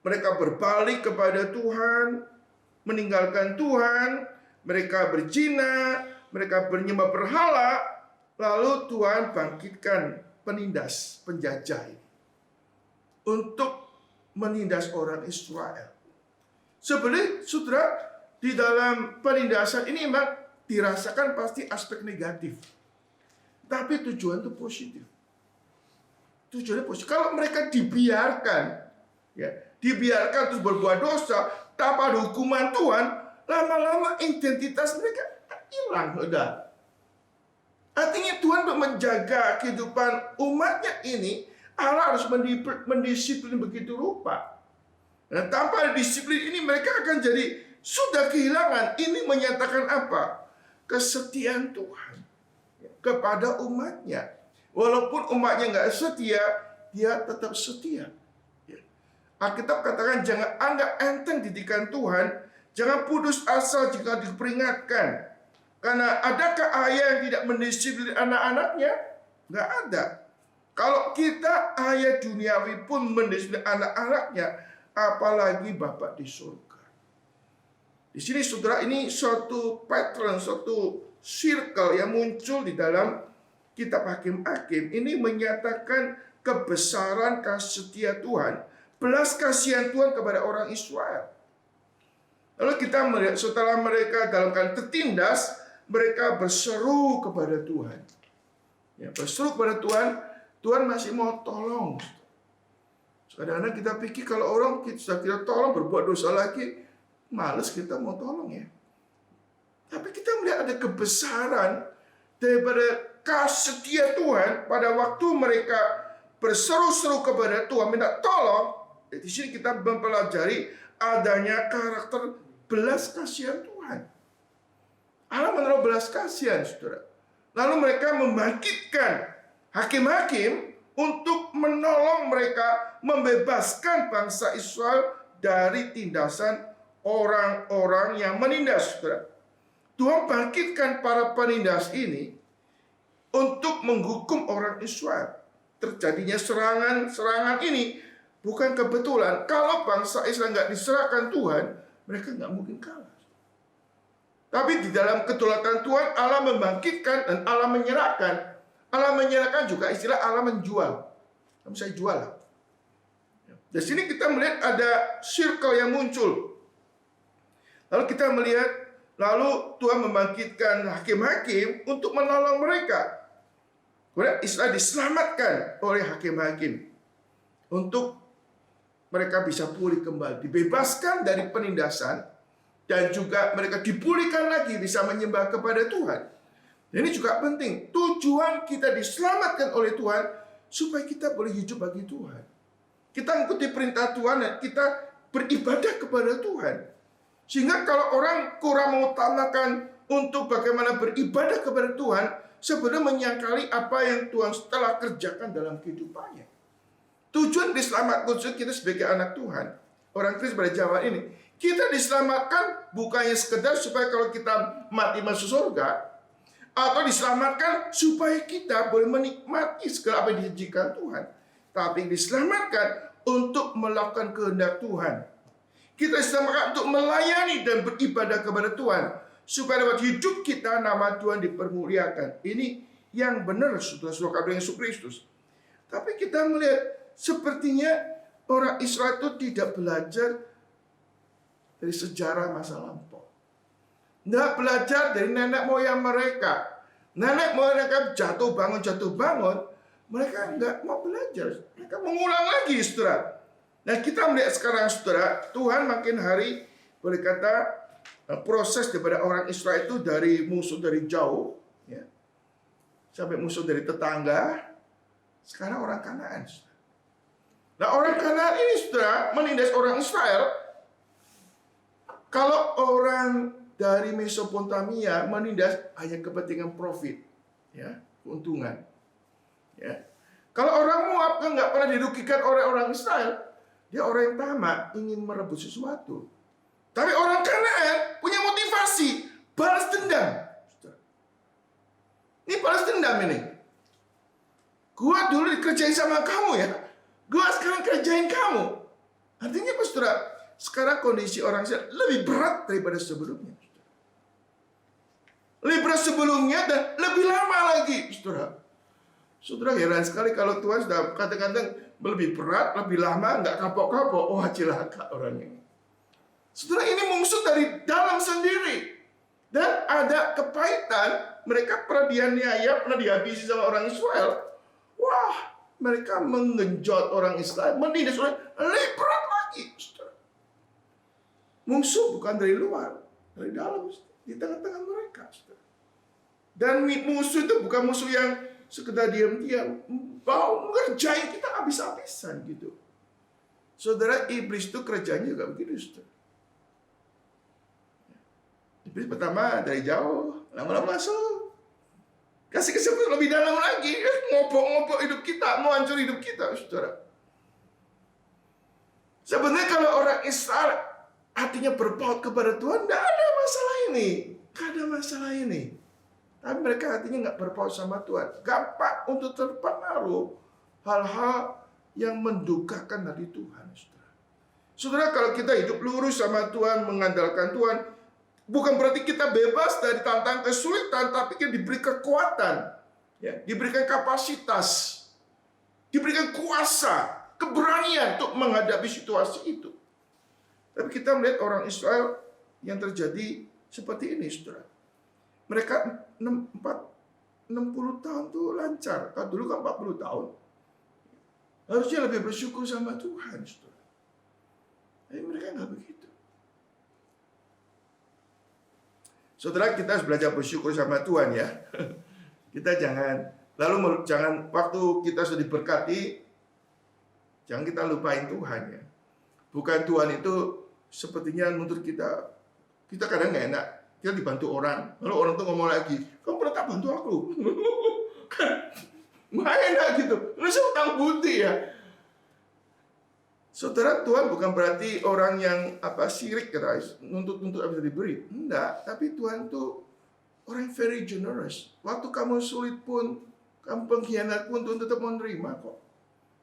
Mereka berbalik kepada Tuhan, meninggalkan Tuhan, mereka berzina, mereka menyembah berhala, lalu Tuhan bangkitkan penindas, penjajah ini untuk menindas orang Israel. Sebenarnya, saudara, di dalam penindasan ini memang dirasakan pasti aspek negatif. Tapi tujuan itu positif. Tujuannya positif. Kalau mereka dibiarkan, dibiarkan terus berbuat dosa, tanpa ada hukuman Tuhan, lama-lama identitas mereka hilang. Artinya Tuhan untuk menjaga kehidupan umatnya ini, Allah harus mendisiplin begitu rupa. Nah, tanpa ada disiplin ini mereka akan jadi sudah kehilangan. Ini menyatakan apa? Kesetiaan Tuhan kepada umatnya. Walaupun umatnya nggak setia, dia tetap setia. Alkitab katakan jangan anggap enteng didikan Tuhan, jangan putus asa jika diperingatkan. Karena adakah ayah yang tidak mendisiplin anak-anaknya? Nggak ada. Kalau kita ayah duniawi pun mendisiplin anak-anaknya, apalagi Bapa di surga. Di sini saudara, ini suatu pattern, suatu circle yang muncul di dalam kitab Hakim-Hakim. Ini menyatakan kebesaran kasih setia Tuhan, belas kasihan Tuhan kepada orang Israel. Lalu kita melihat setelah mereka dalam keadaan tertindas, mereka berseru kepada Tuhan. Berseru kepada Tuhan, Tuhan masih mau tolong. Kadang-kadang kita pikir kalau orang kita tolong berbuat dosa lagi, males kita mau tolong ya. Tapi kita melihat ada kebesaran daripada kasih setia Tuhan pada waktu mereka berseru-seru kepada Tuhan minta tolong. Di sini kita mempelajari adanya karakter belas kasihan Tuhan. Allah menaruh belas kasihan, saudara. Lalu mereka membangkitkan hakim-hakim untuk menolong mereka membebaskan bangsa Israel dari tindasan orang-orang yang menindas. Tuhan bangkitkan para penindas ini untuk menghukum orang Israel. Terjadinya serangan ini bukan kebetulan. Kalau bangsa Israel nggak diserahkan Tuhan, mereka nggak mungkin kalah. Tapi di dalam kedaulatan Tuhan, Allah membangkitkan dan Allah menyerahkan. Allah menyerahkan juga istilah Allah menjual. Kamu saya jual lah. Di sini kita melihat ada circle yang muncul. Lalu kita melihat, lalu Tuhan membangkitkan hakim-hakim untuk menolong mereka. Kemudian Israel diselamatkan oleh hakim-hakim untuk mereka bisa pulih kembali, dibebaskan dari penindasan, dan juga mereka dipulihkan lagi bisa menyembah kepada Tuhan. Dan ini juga penting. Tujuan kita diselamatkan oleh Tuhan supaya kita boleh hidup bagi Tuhan. Kita mengikuti perintah Tuhan dan kita beribadah kepada Tuhan. Sehingga kalau orang kurang mengutamakan untuk bagaimana beribadah kepada Tuhan, sebenarnya menyangkali apa yang Tuhan telah kerjakan dalam kehidupannya. Tujuan diselamatkan kita sebagai anak Tuhan, orang Kristus pada zaman ini, kita diselamatkan bukannya sekedar supaya kalau kita mati masuk surga, atau diselamatkan supaya kita boleh menikmati segala apa yang dijanjikan Tuhan. Tapi diselamatkan untuk melakukan kehendak Tuhan. Kita diselamatkan untuk melayani dan beribadah kepada Tuhan, supaya dapat hidup kita nama Tuhan dipermuliakan. Ini yang benar, saudara-saudara kami Yesus Kristus. Tapi kita melihat sepertinya orang Israel itu tidak belajar dari sejarah masa lampau. Tidak belajar dari nenek moyang mereka. Nenek moyang mereka jatuh bangun. Mereka nggak mau belajar. Mereka mengulang lagi, saudara. Nah, kita melihat sekarang, saudara, Tuhan makin hari boleh kata proses daripada orang Israel itu dari musuh dari jauh, ya, sampai musuh dari tetangga, sekarang orang Kanaan. Nah, orang Kanaan ini, saudara, menindas orang Israel. Kalau orang dari Mesopotamia menindas hanya kepentingan profit, ya, keuntungan. Ya. Kalau orang Moab kan nggak pernah dirugikan oleh orang Israel, dia orang yang tamak, ingin merebut sesuatu. Tapi orang Kanaan punya motivasi balas dendam. dendam ini. Gua dulu dikerjain sama kamu ya. Gua sekarang kerjain kamu. Artinya apa, saudara? Sekarang kondisi orang Israel lebih berat daripada sebelumnya. Lebih berat sebelumnya dan lebih lama lagi, saudara. Saudara, heran sekali kalau Tuhan sudah kadang-kadang lebih berat, lebih lama, nggak kapok-kapok. Wah, cilaka orang ini. Saudara, ini musuh dari dalam sendiri. Dan ada kepahitan. Mereka pernah dianiaya, pernah dihabisi sama orang Israel. Wah, mereka mengenjot orang Israel, menindas orang, lebih berat lagi, saudara. Musuh bukan dari luar, dari dalam, di tengah-tengah mereka, saudara. Dan musuh itu bukan musuh yang sekedar diam-diam, mau ngerjain kita habis-habisan gitu. Saudara, iblis itu kerjanya juga begitu, saudara. Iblis pertama dari jauh, lama-lama masuk. Kasih kesempatan lebih dalam lagi, ngopok-ngopok hidup kita, mau hancur hidup kita, saudara. Sebenarnya kalau orang Israel hatinya berpaut kepada Tuhan, tidak ada masalah ini. Tidak ada masalah ini. Tapi mereka hatinya nggak berpaut sama Tuhan. Gampang untuk terpengaruh hal-hal yang mendukakan dari Tuhan, saudara. Saudara, kalau kita hidup lurus sama Tuhan, mengandalkan Tuhan, bukan berarti kita bebas dari tantangan kesulitan, tapi kita diberi kekuatan, ya, diberikan kapasitas, diberikan kuasa, keberanian untuk menghadapi situasi itu. Tapi kita melihat orang Israel yang terjadi seperti ini, saudara. Mereka 60 tahun tuh lancar. Kalau dulu kan 40 tahun. Harusnya lebih bersyukur sama Tuhan, saudara. Tapi mereka nggak begitu. Saudara, kita harus belajar bersyukur sama Tuhan ya. Kita jangan waktu kita sudah diberkati, jangan kita lupain Tuhan ya. Bukan Tuhan itu sepertinya menuntut kita kadang nggak enak. Kita dibantu orang, lalu orang tuh ngomong lagi, kamu pernah tak bantu aku? Nggak enak gitu. Lu utang budi ya. Saudara, Tuhan bukan berarti orang yang sirik guys, nuntut bisa diberi. Enggak, tapi Tuhan tuh orang yang very generous. Waktu kamu sulit pun, kamu pengkhianat pun, Tuhan tetap menerima kok.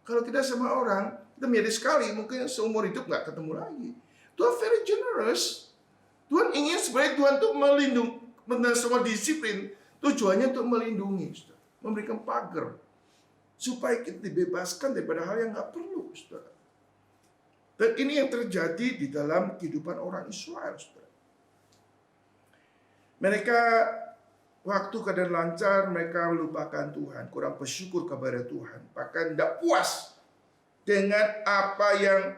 Kalau kita sama orang, kita menjadi sekali, mungkin seumur hidup nggak ketemu lagi. Tuhan very generous. Tuhan ingin sebenarnya Tuhan tuh melindungi, semua disiplin. Tujuannya untuk melindungi, saudara. Memberikan pagar. Supaya kita dibebaskan daripada hal yang nggak perlu, saudara. Dan ini yang terjadi di dalam kehidupan orang Israel, saudara. Mereka waktu keadaan lancar, mereka melupakan Tuhan, kurang bersyukur kepada Tuhan, bahkan tidak puas dengan apa yang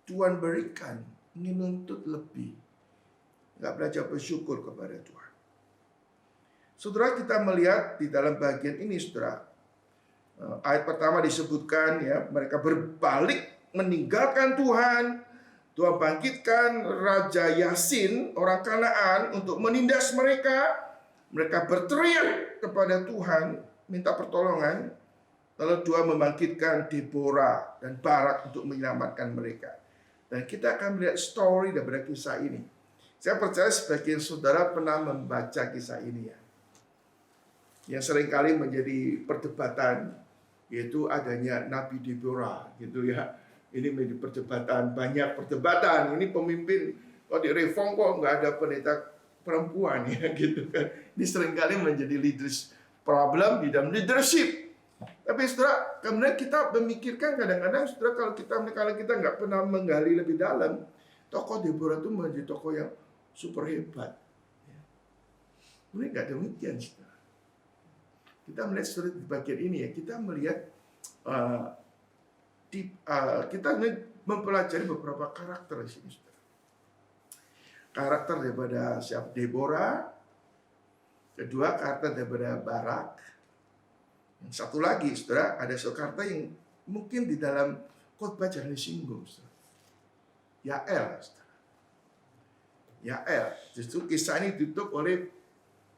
Tuhan berikan, ingin nuntut lebih, nggak belajar bersyukur kepada Tuhan. Saudara, kita melihat di dalam bagian ini, saudara, ayat pertama disebutkan ya, mereka berbalik meninggalkan Tuhan. Tuhan bangkitkan Raja Yasin, orang Kanaan, untuk menindas mereka. Mereka berteriak kepada Tuhan, minta pertolongan. Lalu Tuhan membangkitkan Deborah dan Barak untuk menyelamatkan mereka. Dan kita akan melihat story daripada kisah ini. Saya percaya sebagian saudara pernah membaca kisah ini ya. Yang seringkali menjadi perdebatan, yaitu adanya Nabi Deborah gitu ya. Ini menjadi perdebatan, banyak perdebatan. Ini pemimpin, kok di reform kok nggak ada pendeta perempuan ya gitu kan. Ini seringkali menjadi leaders problem di dalam leadership. Tapi saudara, kemudian kita memikirkan kadang-kadang saudara, kalau kita nggak pernah menggali lebih dalam, tokoh Deborah itu menjadi tokoh yang super hebat. Ini nggak demikian, saudara. Kita melihat saudara di bagian ini ya, kita melihat kita mempelajari beberapa karakter di sini, saudara. Karakter daripada Deborah, kedua karakter daripada Barak. Yang satu lagi, saudara, ada satu karakter yang mungkin di dalam khotbah jangan disinggung, saudara. Yael, saudara. Yael, justru kisah ini ditutup oleh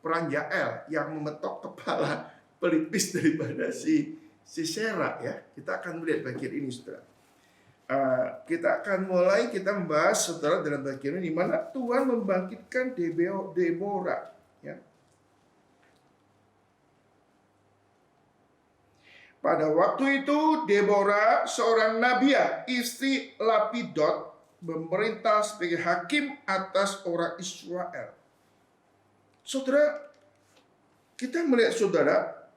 peran Yael yang memetok kepala pelipis daripada si Sisera ya. Kita akan melihat bagian ini, saudara. Kita akan mulai membahas, saudara, dalam bagian ini di mana Tuhan membangkitkan Deborah ya. Pada waktu itu Deborah, seorang nabiah, istri Lapidot, memerintah sebagai hakim atas orang Israel. Saudara, kita melihat saudara,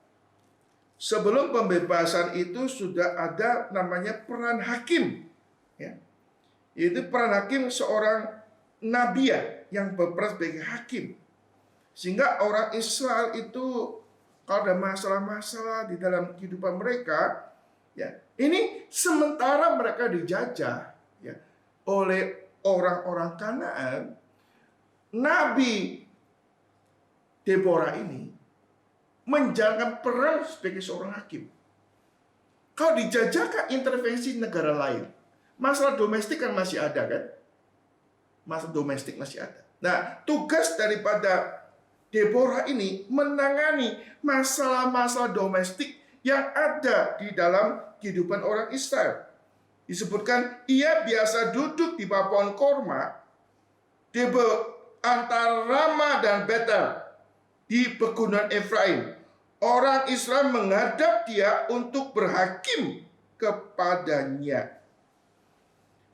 sebelum pembebasan itu sudah ada namanya peran hakim, ya. Yaitu peran hakim seorang nabiah yang berperan sebagai hakim. Sehingga orang Israel itu kalau ada masalah-masalah di dalam kehidupan mereka, ya, ini sementara mereka dijajah, ya, oleh orang-orang Kanaan, Nabi Deborah ini menjalankan peran sebagai seorang hakim. Kalau dijajah kan intervensi negara lain, masalah domestik kan masih ada kan? Masalah domestik masih ada. Nah, tugas daripada Deborah ini menangani masalah-masalah domestik yang ada di dalam kehidupan orang Israel. Disebutkan ia biasa duduk di bawah pohon korma di antara Rama dan Betel di pegunungan Efraim. Orang Israel menghadap dia untuk berhakim kepadanya.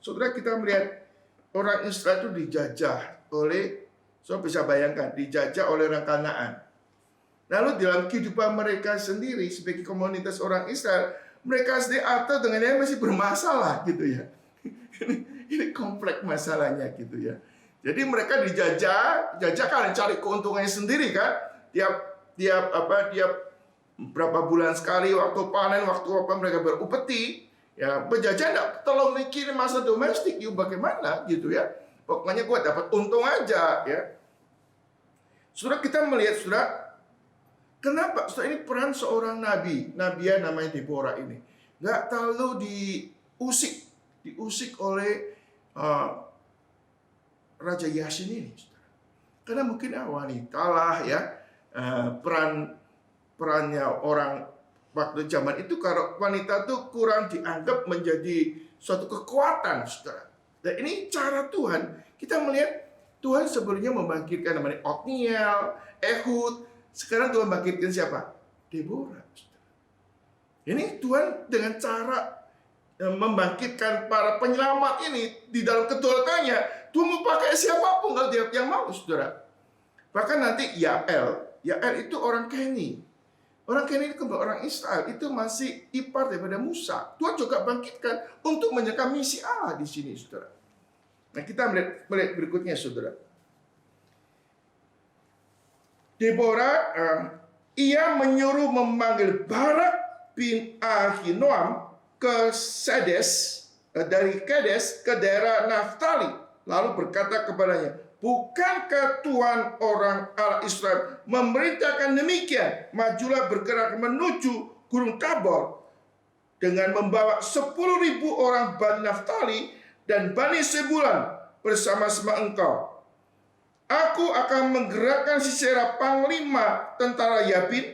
Saudara, kita melihat orang Israel itu dijajah oleh, saudara bisa bayangkan, dijajah oleh orang Kanaan. Lalu dalam kehidupan mereka sendiri sebagai komunitas orang Israel, mereka sendiri atau dengan yang masih bermasalah gitu ya. Ini kompleks masalahnya gitu ya. Jadi mereka dijajah kan cari keuntungannya sendiri kan. Tiap berapa bulan sekali waktu panen, waktu apa mereka berupeti, ya penjajah enggak terlalu mikirin masalah domestik, yuk bagaimana gitu ya. Pokoknya gue dapat untung aja ya. Saudara, kita melihat saudara, kenapa saudara ini peran seorang nabiah namanya Deborah ini nggak terlalu diusik oleh Raja Yasin ini, saudara. Karena mungkin wanita lah ya, perannya orang waktu zaman itu, kalau wanita tuh kurang dianggap menjadi suatu kekuatan, saudara. Dan ini cara Tuhan. Kita melihat Tuhan sebelumnya membangkitkan namanya Otniel, Ehud. Sekarang Tuhan bangkitkan siapa? Deborah. Ini Tuhan dengan cara membangkitkan para penyelamat ini di dalam kedaulatannya. Tuhan mau pakai siapapun kalau dia yang mau, saudara. Bahkan nanti Yael itu orang Keni. Orang Keni itu orang Israel, itu masih ipar daripada Musa. Tuhan juga bangkitkan untuk menyerahkan misi Allah di sini, saudara. Nah, kita melihat berikutnya, saudara. Deborah, ia menyuruh memanggil Barak bin Ahinoam ke Sedes, dari Kedes ke daerah Naftali, lalu berkata kepadanya, bukankah Tuhan orang Allah Israel memerintahkan demikian? Majulah bergerak menuju Gunung Tabor dengan membawa 10.000 orang Bani Naftali dan Bani Sebulan bersama-sama engkau. Aku akan menggerakkan Sisera panglima tentara Yabin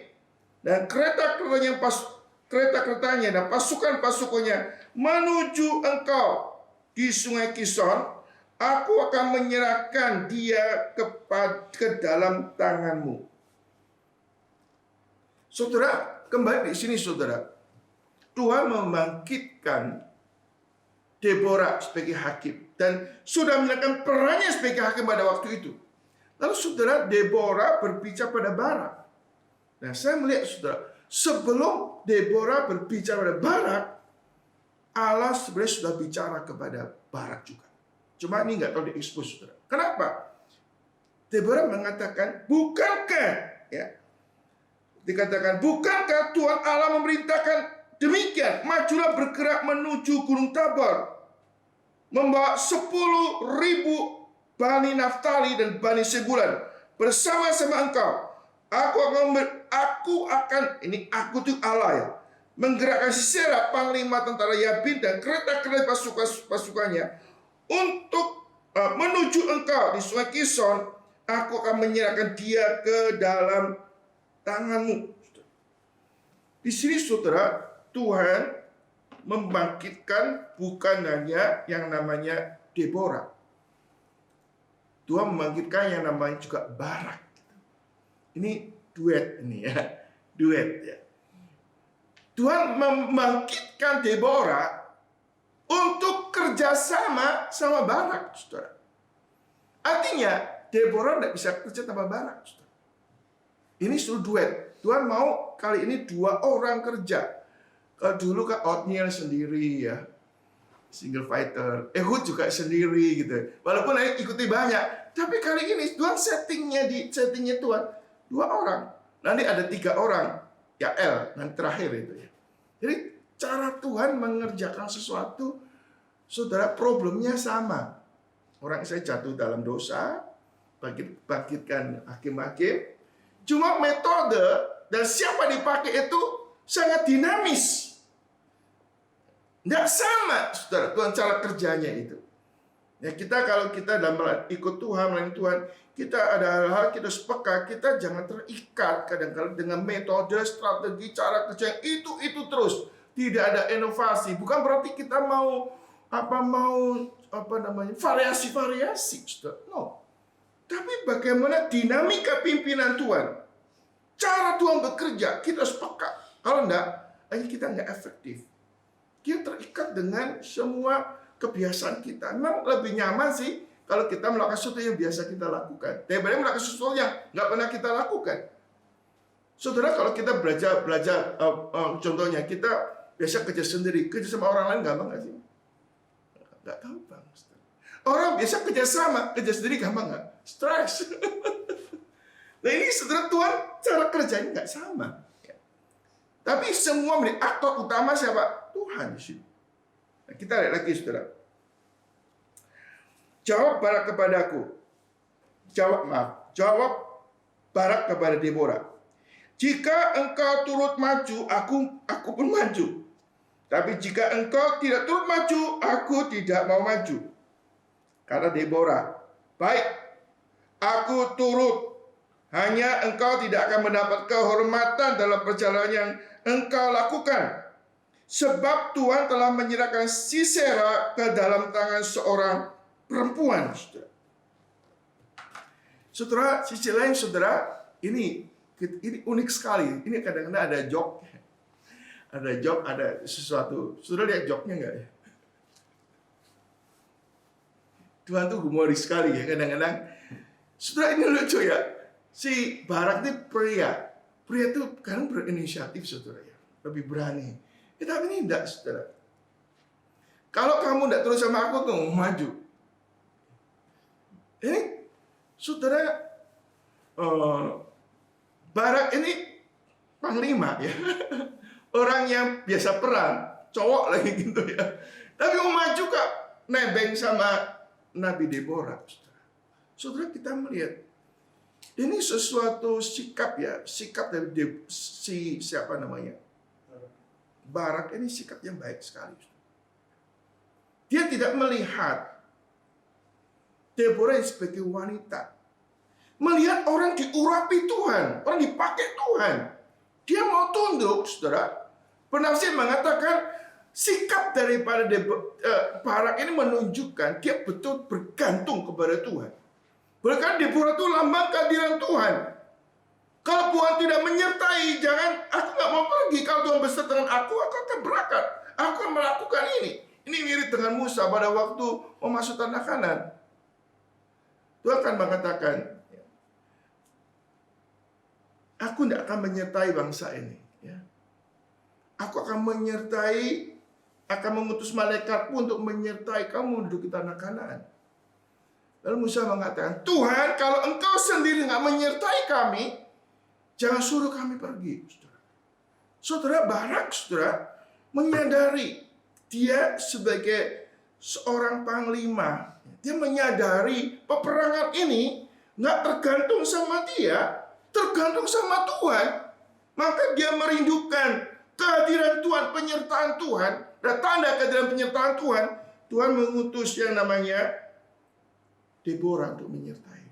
dan kereta-keretanya dan pasukan-pasukannya menuju engkau di Sungai Kison. Aku akan menyerahkan dia ke dalam tanganmu. Saudara, kembali di sini, saudara. Tuhan membangkitkan Deborah sebagai hakim dan sudah menyerahkan perannya sebagai hakim pada waktu itu. Lalu saudara, Deborah berbicara pada Barak. Nah, saya melihat saudara, sebelum Deborah berbicara pada Barak, Allah sebenarnya sudah bicara kepada Barak juga. Cuma ini nggak tahu diekspos, saudara. Kenapa? Deborah mengatakan, bukankah, ya, dikatakan, bukankah Tuhan Allah memerintahkan demikian? Majulah bergerak menuju Gunung Tabor, membawa 10.000 Bani Naftali dan Bani Sebulan bersama-sama engkau. Aku akan, ini aku tuh Allah ya, menggerakkan Sisera panglima tentara Yabin dan kereta-kereta pasukannya untuk menuju engkau di Sungai Kison. Aku akan menyerahkan dia ke dalam tanganmu. Di sini, saudara, Tuhan membangkitkan bukan hanya yang namanya Deborah. Tuhan membangkitkan yang namanya juga Barak. Ini duet ini ya. Duet ya. Tuhan membangkitkan Deborah untuk kerjasama sama Barak, saudara. Artinya, Deborah tidak bisa kerja tanpa Barak, saudara. Ini suruh duet. Tuhan mau kali ini 2 orang kerja. Kalau dulu kan Othniel sendiri ya, single fighter. Ehud juga sendiri gitu. Walaupun ikuti banyak, tapi kali ini Tuhan settingnya Tuhan 2 orang. Nanti ada 3 orang. Yael nanti terakhir itu ya. Jadi cara Tuhan mengerjakan sesuatu, saudara, problemnya sama. Orang saya jatuh dalam dosa, bangkitkan hakim-hakim. Cuma metode dan siapa dipakai itu sangat dinamis. Tidak sama, saudara, Tuhan cara kerjanya itu. Ya, kalau kita dalam ikut Tuhan, melayani Tuhan, kita ada hal-hal kita sepakat, kita jangan terikat kadang-kadang dengan metode, strategi, cara kerja yang itu terus. Tidak ada inovasi. Bukan berarti kita mau variasi-variasi, saudara. No. Tapi bagaimana dinamika pimpinan Tuhan, cara Tuhan bekerja, kita sepakat. Kalau enggak, kita enggak efektif. Kita terikat dengan semua kebiasaan kita. Memang lebih nyaman sih kalau kita melakukan sesuatu yang biasa kita lakukan, daripada melakukan sesuatu yang nggak pernah kita lakukan. Saudara, kalau kita belajar, contohnya kita biasa kerja sendiri, kerja sama orang lain gampang nggak sih? Nggak gampang. Orang biasa kerja sendiri gampang nggak? Stres. Nah ini saudara, Tuhan cara kerjanya nggak sama. Tapi semua aktor utama siapa? Tuhan di sini. Nah, kita lihat lagi, saudara. Jawab Barak kepadaku. Jawab Barak kepada Deborah. Jika engkau turut maju, aku pun maju. Tapi jika engkau tidak turut maju, aku tidak mau maju. Kata Deborah, baik, aku turut. Hanya engkau tidak akan mendapat kehormatan dalam perjalanan yang engkau lakukan. Sebab Tuhan telah menyerahkan Sisera ke dalam tangan seorang perempuan. Saudara, sisi lain saudara, ini unik sekali. Ini kadang-kadang ada joke. Ada joke, ada sesuatu. Saudara lihat joke-nya enggak ya? Tuhan tuh humoris sekali ya kadang-kadang. Saudara, ini lucu ya. Si Barak itu pria. Pria itu kadang berinisiatif, saudara ya. Lebih berani. Tapi ini tidak, saudara. Kalau kamu tidak terus sama aku, kamu maju. Ini, saudara, Barak ini panglima ya. Orang yang biasa perang, cowok lagi gitu ya. Tapi mau maju kak, nebeng sama Nabi Deborah. Saudara, kita melihat ini sesuatu sikap ya, sikap dari siapa namanya? Barak ini sikap yang baik sekali. Dia tidak melihat Deborah sebagai wanita. Melihat orang diurapi Tuhan, orang dipakai Tuhan. Dia mau tunduk, saudara. Penafsir mengatakan sikap daripada Barak ini menunjukkan dia betul bergantung kepada Tuhan. Bahkan Deborah itu lambang kehadiran Tuhan. Kalau Tuhan tidak menyertai, aku nggak mau pergi. Kalau Tuhan beserta dengan aku akan berangkat. Aku akan melakukan ini. Ini mirip dengan Musa pada waktu mau masuk tanah Kanan. Tuhan akan mengatakan, aku tidak akan menyertai bangsa ini. Aku akan akan mengutus malaikatku untuk menyertai kamu menduduki tanah Kanaan. Lalu Musa mengatakan, Tuhan, kalau engkau sendiri nggak menyertai kami, jangan suruh kami pergi. Saudara Barak, saudara, menyadari dia sebagai seorang panglima. Dia menyadari peperangan ini nggak tergantung sama dia, tergantung sama Tuhan. Maka dia merindukan kehadiran Tuhan, penyertaan Tuhan, dan tanda kehadiran penyertaan Tuhan. Tuhan mengutus yang namanya Deborah untuk menyertai.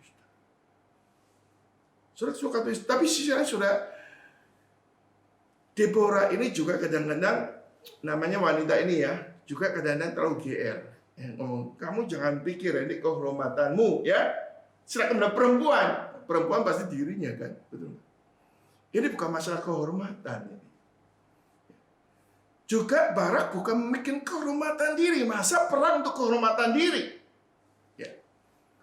Saudara, tapi sisi lain sudah Deborah ini juga kadang-kadang namanya wanita ini ya, juga kadang-kadang terlalu GR. Ngomong, kamu jangan pikir ini kehormatanmu ya. Serahkan pada perempuan. Perempuan pasti dirinya kan, betul. Ini bukan masalah kehormatan ini. juga Barak bukan membuat kehormatan diri. Masa perang untuk kehormatan diri? Ya.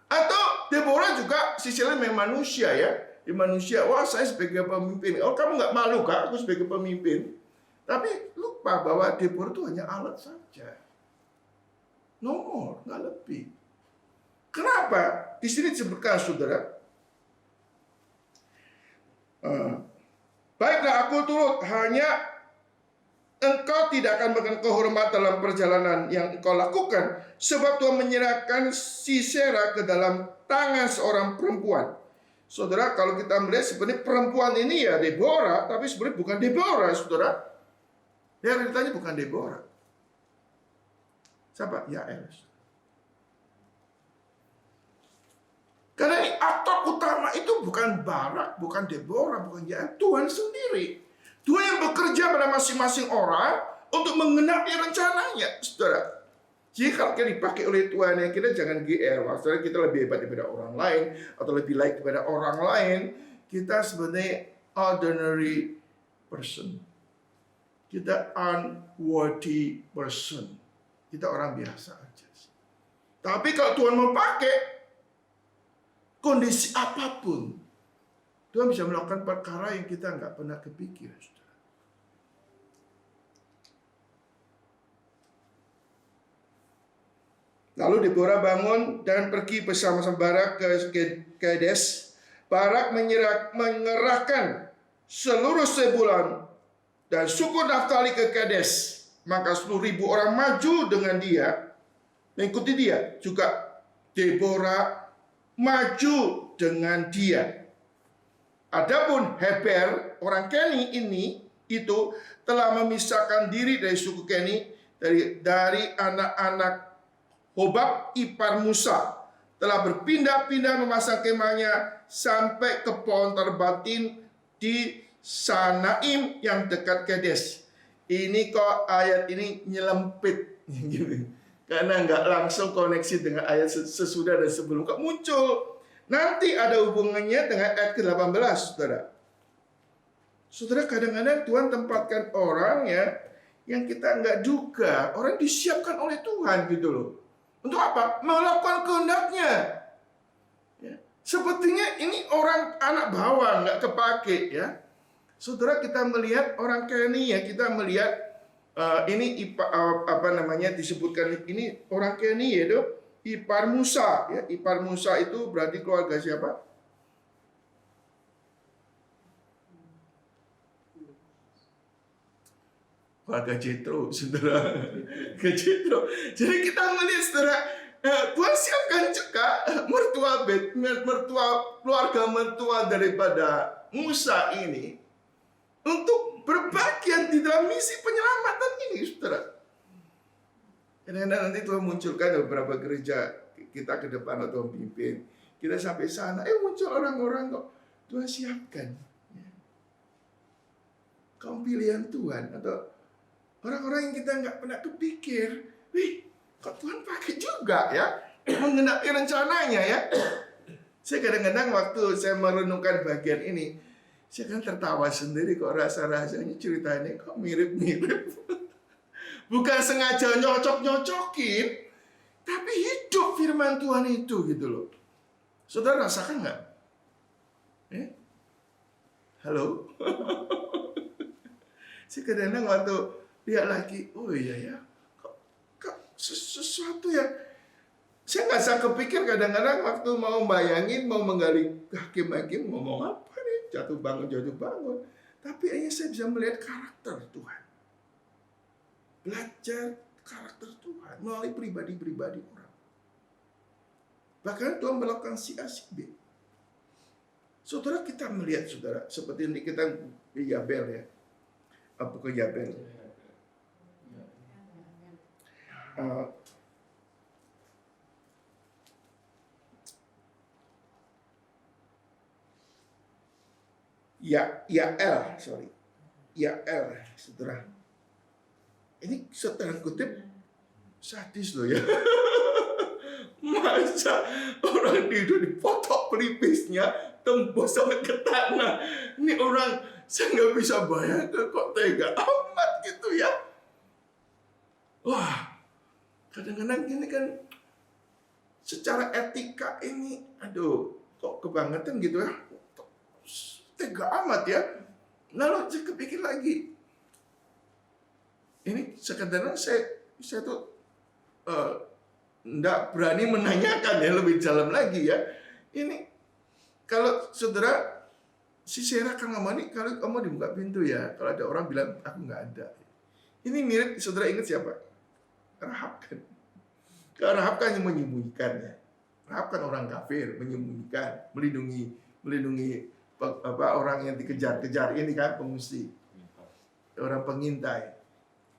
Atau Deborah juga sisinya memang manusia ya. Di manusia, wah saya sebagai pemimpin. Oh kamu nggak malu kak, aku sebagai pemimpin. Tapi lupa bahwa Deborah itu hanya alat saja. Nomor, nggak lebih. Kenapa? Di sini disebutkan saudara. Baiklah aku turut, hanya engkau tidak akan memberikan kehormatan dalam perjalanan yang engkau lakukan. Sebab Tuhan menyerahkan Sisera ke dalam tangan seorang perempuan. Saudara, kalau kita melihat sebenarnya perempuan ini ya Deborah, tapi sebenarnya bukan Deborah, saudara. Ya, realitanya bukan Deborah. Siapa? Yael. Karena ini aktor utama itu bukan Barak, bukan Deborah, bukan Yael, Tuhan sendiri. Tuhan yang bekerja pada masing-masing orang untuk menggenapi rencananya, saudara. Jadi kalau kita dipakai oleh Tuhan, ya kita jangan GR. Maksudnya kita lebih hebat daripada orang lain, atau lebih baik daripada orang lain. Kita sebenarnya ordinary person. Kita unworthy person. Kita orang biasa aja. Tapi kalau Tuhan mau pakai, kondisi apapun, Tuhan bisa melakukan perkara yang kita nggak pernah kepikir. Lalu Deborah bangun dan pergi bersama-sama Barak ke Kades. Barak mengerahkan seluruh Sebulan dan suku Naftali ke Kades. Maka 10.000 orang maju dengan dia, mengikuti dia. Juga Deborah maju dengan dia. Adapun Heber, orang Keni itu telah memisahkan diri dari suku Keni, dari anak-anak Hobab ipar Musa, telah berpindah-pindah memasang kemahnya sampai ke pohon terbatin di Sanaim yang dekat Kades. Ini kok ayat ini nyelempit karena nggak langsung koneksi dengan ayat sesudah dan sebelum. Kok muncul? Nanti ada hubungannya dengan ayat ke-18, saudara. Saudara, kadang-kadang Tuhan tempatkan orang ya yang kita nggak duga. Orang disiapkan oleh Tuhan gitu loh. Untuk apa? Melakukan kehendaknya. Ya. Sepertinya ini orang anak bawang nggak kepake ya. Saudara, kita melihat orang Keni ya, kita melihat ini disebutkan ini orang Keni yaitu ipar Musa ya. Ipar Musa itu berarti keluarga siapa? Keluarga Jethro, saudara. Jethro. Jadi kita melihat, saudara, Tuhan siapkan juga keluarga mertua daripada Musa ini untuk berbagian di dalam misi penyelamatan ini, saudara. Karena nanti Tuhan munculkan beberapa gereja kita ke depan atau pimpin. Kita sampai sana, muncul orang-orang kok Tuhan siapkan. Kaum pilihan Tuhan atau orang-orang yang kita nggak pernah kepikir, kok Tuhan pakai juga ya, mengenapi rencananya ya. Saya kadang-kadang waktu saya merenungkan bagian ini, saya kan tertawa sendiri kok rasa-rasanya ceritanya kok mirip-mirip. Bukan sengaja nyocok-nyocokin, tapi hidup firman Tuhan itu gitu loh. Saudara rasakan nggak? Halo? Saya kadang-kadang waktu lihat lagi, oh iya ya, kok sesuatu yang saya nggak bisa kepikir. Kadang-kadang waktu mau bayangin, mau menggali hakim-hakim ngomong apa nih, jatuh bangun. Tapi akhirnya saya bisa melihat karakter Tuhan, belajar karakter Tuhan melalui pribadi-pribadi orang. Bahkan Tuhan melakukan si A si B. Saudara, kita melihat, saudara, seperti ini kita di Yabel ya, bukan Yabel. Yael, saudara. Ini setelah kutip sadis loh ya. Masa orang tidur dipotong pelipisnya tembus sampai ke tanah. Ini orang, saya nggak bisa bayangkan kok tega amat gitu ya. Wah, kadang-kadang gini kan secara etika ini, aduh, kok kebangetan gitu ya. Tega amat ya. Lalu saya kepikir lagi, ini sekedar saya tuh nggak berani menanyakan ya lebih dalam lagi ya. Ini kalau saudara Sisera kan ngomong nih, kalau kamu dibuka pintu ya, kalau ada orang bilang aku nggak ada. Ini mirip, saudara ingat siapa? Rahab kan. Kalau Rahab kan yang menyembunyikan ya. Rahab kan orang kafir, menyembunyikan, melindungi orang yang dikejar-kejar, ini kan pengungsi, orang pengintai.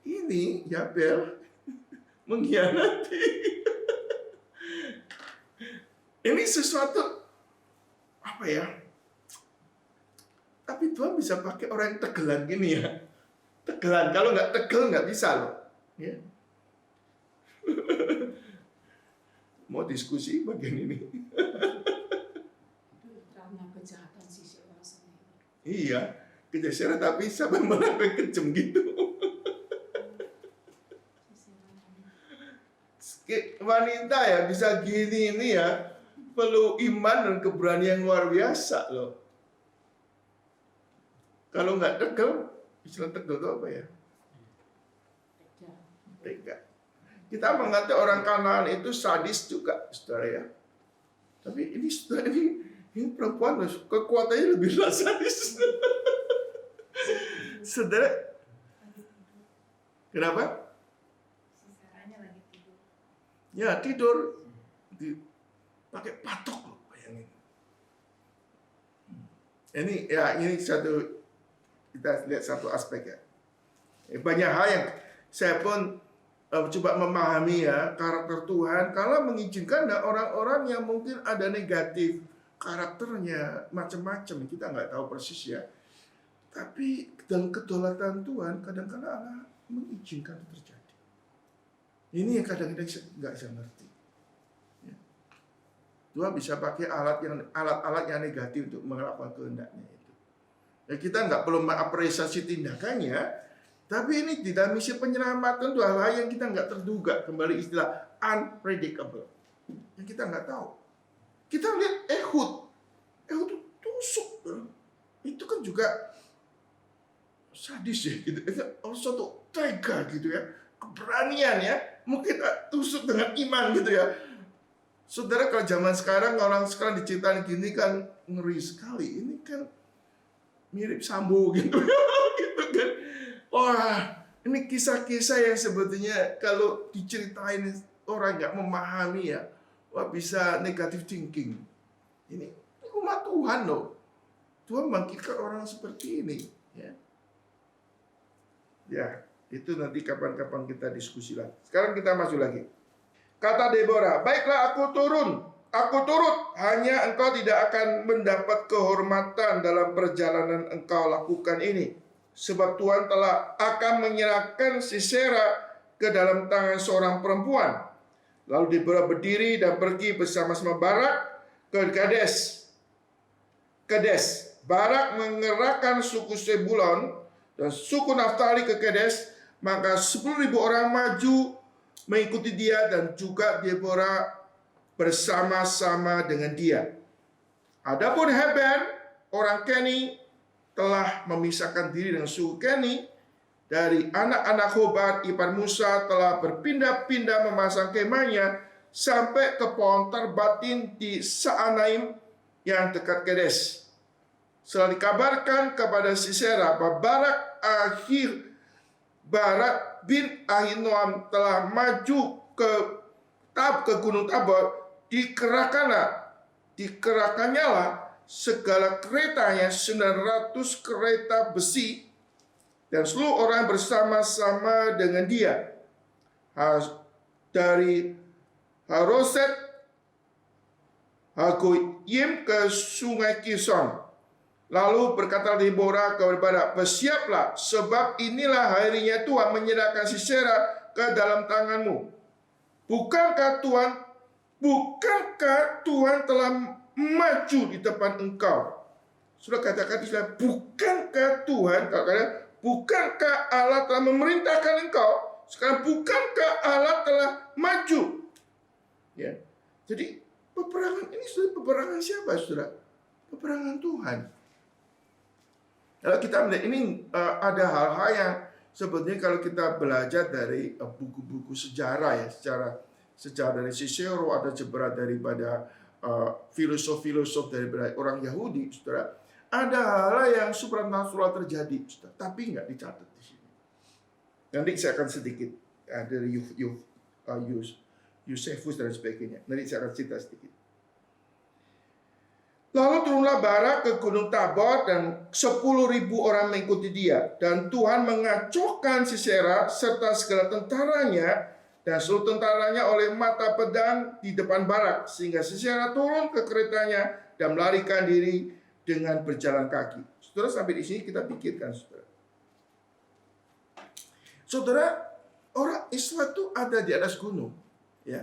Ini Yabel mengkhianati. Ini sesuatu apa ya? Tapi Tuhan bisa pakai orang yang tegelan gini ya. Tegelan, kalau nggak tegel nggak bisa loh. Ya. Mau diskusi bagian ini? Karena kejahatan Sisera sendiri. Iya, kejahatan tapi sampai sampai kejem gitu. Wanita ya bisa gini ini ya, perlu iman dan keberanian luar biasa loh. Kalau nggak tegel, istilah tegel itu apa ya? Tega. Kita mengatakan orang Kanaan itu sadis juga, saudara ya. Tapi ini saudara ini perempuan kekuatannya lebih sadis. Saudara, kenapa? Siseranya lagi tidur. Ya tidur, pakai patok loh, bayangin. Ini satu, kita lihat satu aspek ya. Banyak hal yang saya pun coba memahami ya, karakter Tuhan. Kalau mengizinkan ada orang-orang yang mungkin ada negatif karakternya macam-macam, kita nggak tahu persis ya. Tapi dalam kedaulatan Tuhan kadang-kadang Allah mengizinkan itu terjadi. Ini yang kadang-kadang nggak bisa ngerti. Ya. Tuhan bisa pakai alat-alat yang negatif untuk melakukan kehendaknya itu. Ya, kita nggak perlu mengapresiasi tindakannya, tapi ini tidak misi penyelamatan itu hal-hal yang kita nggak terduga. Kembali istilah unpredictable, yang kita nggak tahu. Kita lihat Ehud itu tusuk, itu kan juga sadis ya, gitu. Itu suatu tega gitu ya, keberanian ya. Mungkin tusuk dengan iman gitu ya. Saudara, kalau zaman sekarang, orang sekarang diceritain gini kan ngeri sekali. Ini kan mirip Sambo gitu, gitu kan. Wah, ini kisah-kisah yang sebetulnya kalau diceritain orang nggak memahami ya, wah bisa negative thinking. Ini umat Tuhan loh. Tuhan bangkitkan orang seperti ini. Ya, itu nanti kapan-kapan kita diskusi lagi. Sekarang kita masuk lagi. Kata Deborah, baiklah aku turut, hanya engkau tidak akan mendapat kehormatan dalam perjalanan engkau lakukan ini. Sebab Tuhan telah akan menyerahkan Sisera ke dalam tangan seorang perempuan. Lalu Deborah berdiri dan pergi bersama-sama Barak ke Kades. Barak mengerahkan suku Sebulon dan suku Naftali ke Kades, maka 10.000 orang maju mengikuti dia dan juga Deborah bersama-sama dengan dia. Adapun Heber, orang Keni, telah memisahkan diri dengan suku Keni. Dari anak-anak Hobab, ipar Musa telah berpindah-pindah memasang kemahnya sampai ke pohon Tarbatin di Saanaim yang dekat Kades. Setelah dikabarkan kepada Sisera bahwa Barak bin Ahinoam telah maju ke Gunung Tabor, dikerakannyalah segala keretanya 900 kereta besi dan seluruh orang bersama-sama dengan dia dari Haroset Hagoyim ke sungai Kison. Lalu berkata Deborah kepada Barak, bersiaplah, sebab inilah harinya Tuhan menyerahkan Sisera ke dalam tanganmu. Bukankah Tuhan telah maju di depan engkau? Sudah katakan istilah, bukankah Tuhan, bukankah Allah telah memerintahkan engkau Sekarang bukankah Allah telah maju? Ya. Jadi peperangan ini sudah peperangan siapa, saudara? Peperangan Tuhan. Kalau kita melihat ini ada hal-hal yang sebetulnya kalau kita belajar dari buku-buku sejarah ya, sejarah dari Cicero atau sejarah daripada filosof-filosof daripada orang Yahudi, saudara, ada hal-hal yang supranatural terjadi, saudara, tapi nggak dicatat di sini. Nanti saya akan sedikit dari Yosefus dan sebagainya. Nanti saya akan cerita sedikit. Lalu turunlah Barak ke Gunung Tabor dan 10.000 orang mengikuti dia. Dan Tuhan mengacaukan Sisera serta segala tentaranya dan seluruh tentaranya oleh mata pedang di depan Barak. Sehingga Sisera turun ke keretanya dan melarikan diri dengan berjalan kaki. Saudara, sampai di sini kita pikirkan, saudara. Saudara, orang Israel itu ada di atas gunung. Ya.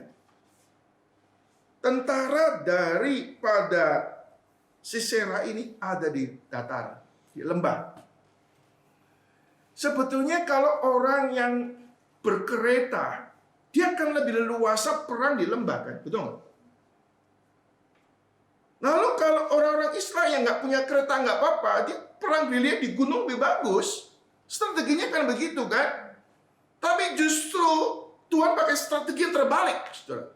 Tentara daripada Sisera ini ada di dataran, di lembah. Sebetulnya kalau orang yang berkereta, dia akan lebih leluasa perang di lembah, kan? Betul nggak? Lalu kalau orang-orang Israel yang nggak punya kereta nggak apa-apa, dia perang gerilya di gunung lebih bagus. Strateginya kan begitu, kan? Tapi justru Tuhan pakai strategi yang terbalik, saudara.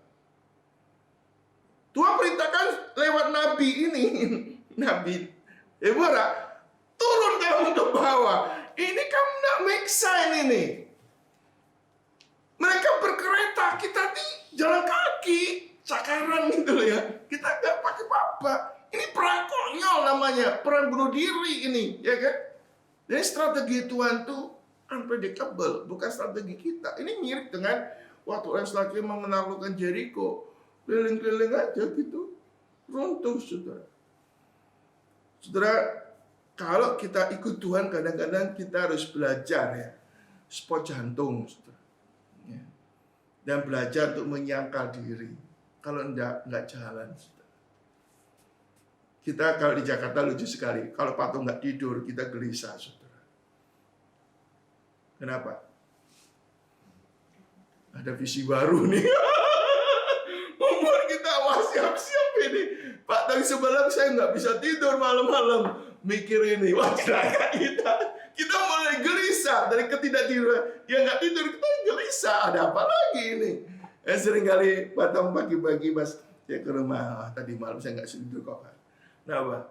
Tuhan perintahkan lewat nabi ini, Nabi Deborah, turun kamu ke bawah. Ini kamu nggak make sense ini. Mereka berkereta, kita di jalan kaki, cakaran gitu loh ya. Kita nggak pakai apa-apa. Ini perang konyol namanya, perang bunuh diri ini, ya kan? Jadi strategi Tuhan tuh unpredictable, bukan strategi kita. Ini mirip dengan waktu orang lagi menaklukkan Jericho. Keliling-keliling aja gitu, runtuh, saudara. Saudara, kalau kita ikut Tuhan, kadang-kadang kita harus belajar ya, spot jantung, saudara. Ya. Dan belajar untuk menyangkal diri. Kalau enggak jalan, saudara. Kita kalau di Jakarta lucu sekali, kalau patung nggak tidur, kita gelisah, saudara. Kenapa? Ada visi baru nih. Membuat kita siap-siap ini. Pak, tadi semalam saya nggak bisa tidur malam-malam. Mikir ini, wah celaka kita. Kita mulai gelisah dari ketidaktiduran. Dia nggak tidur, kita gelisah. Ada apa lagi ini? Seringkali Patong pagi-pagi pas dia ke rumah. Tadi malam saya nggak tidur kok. Nah, Pak,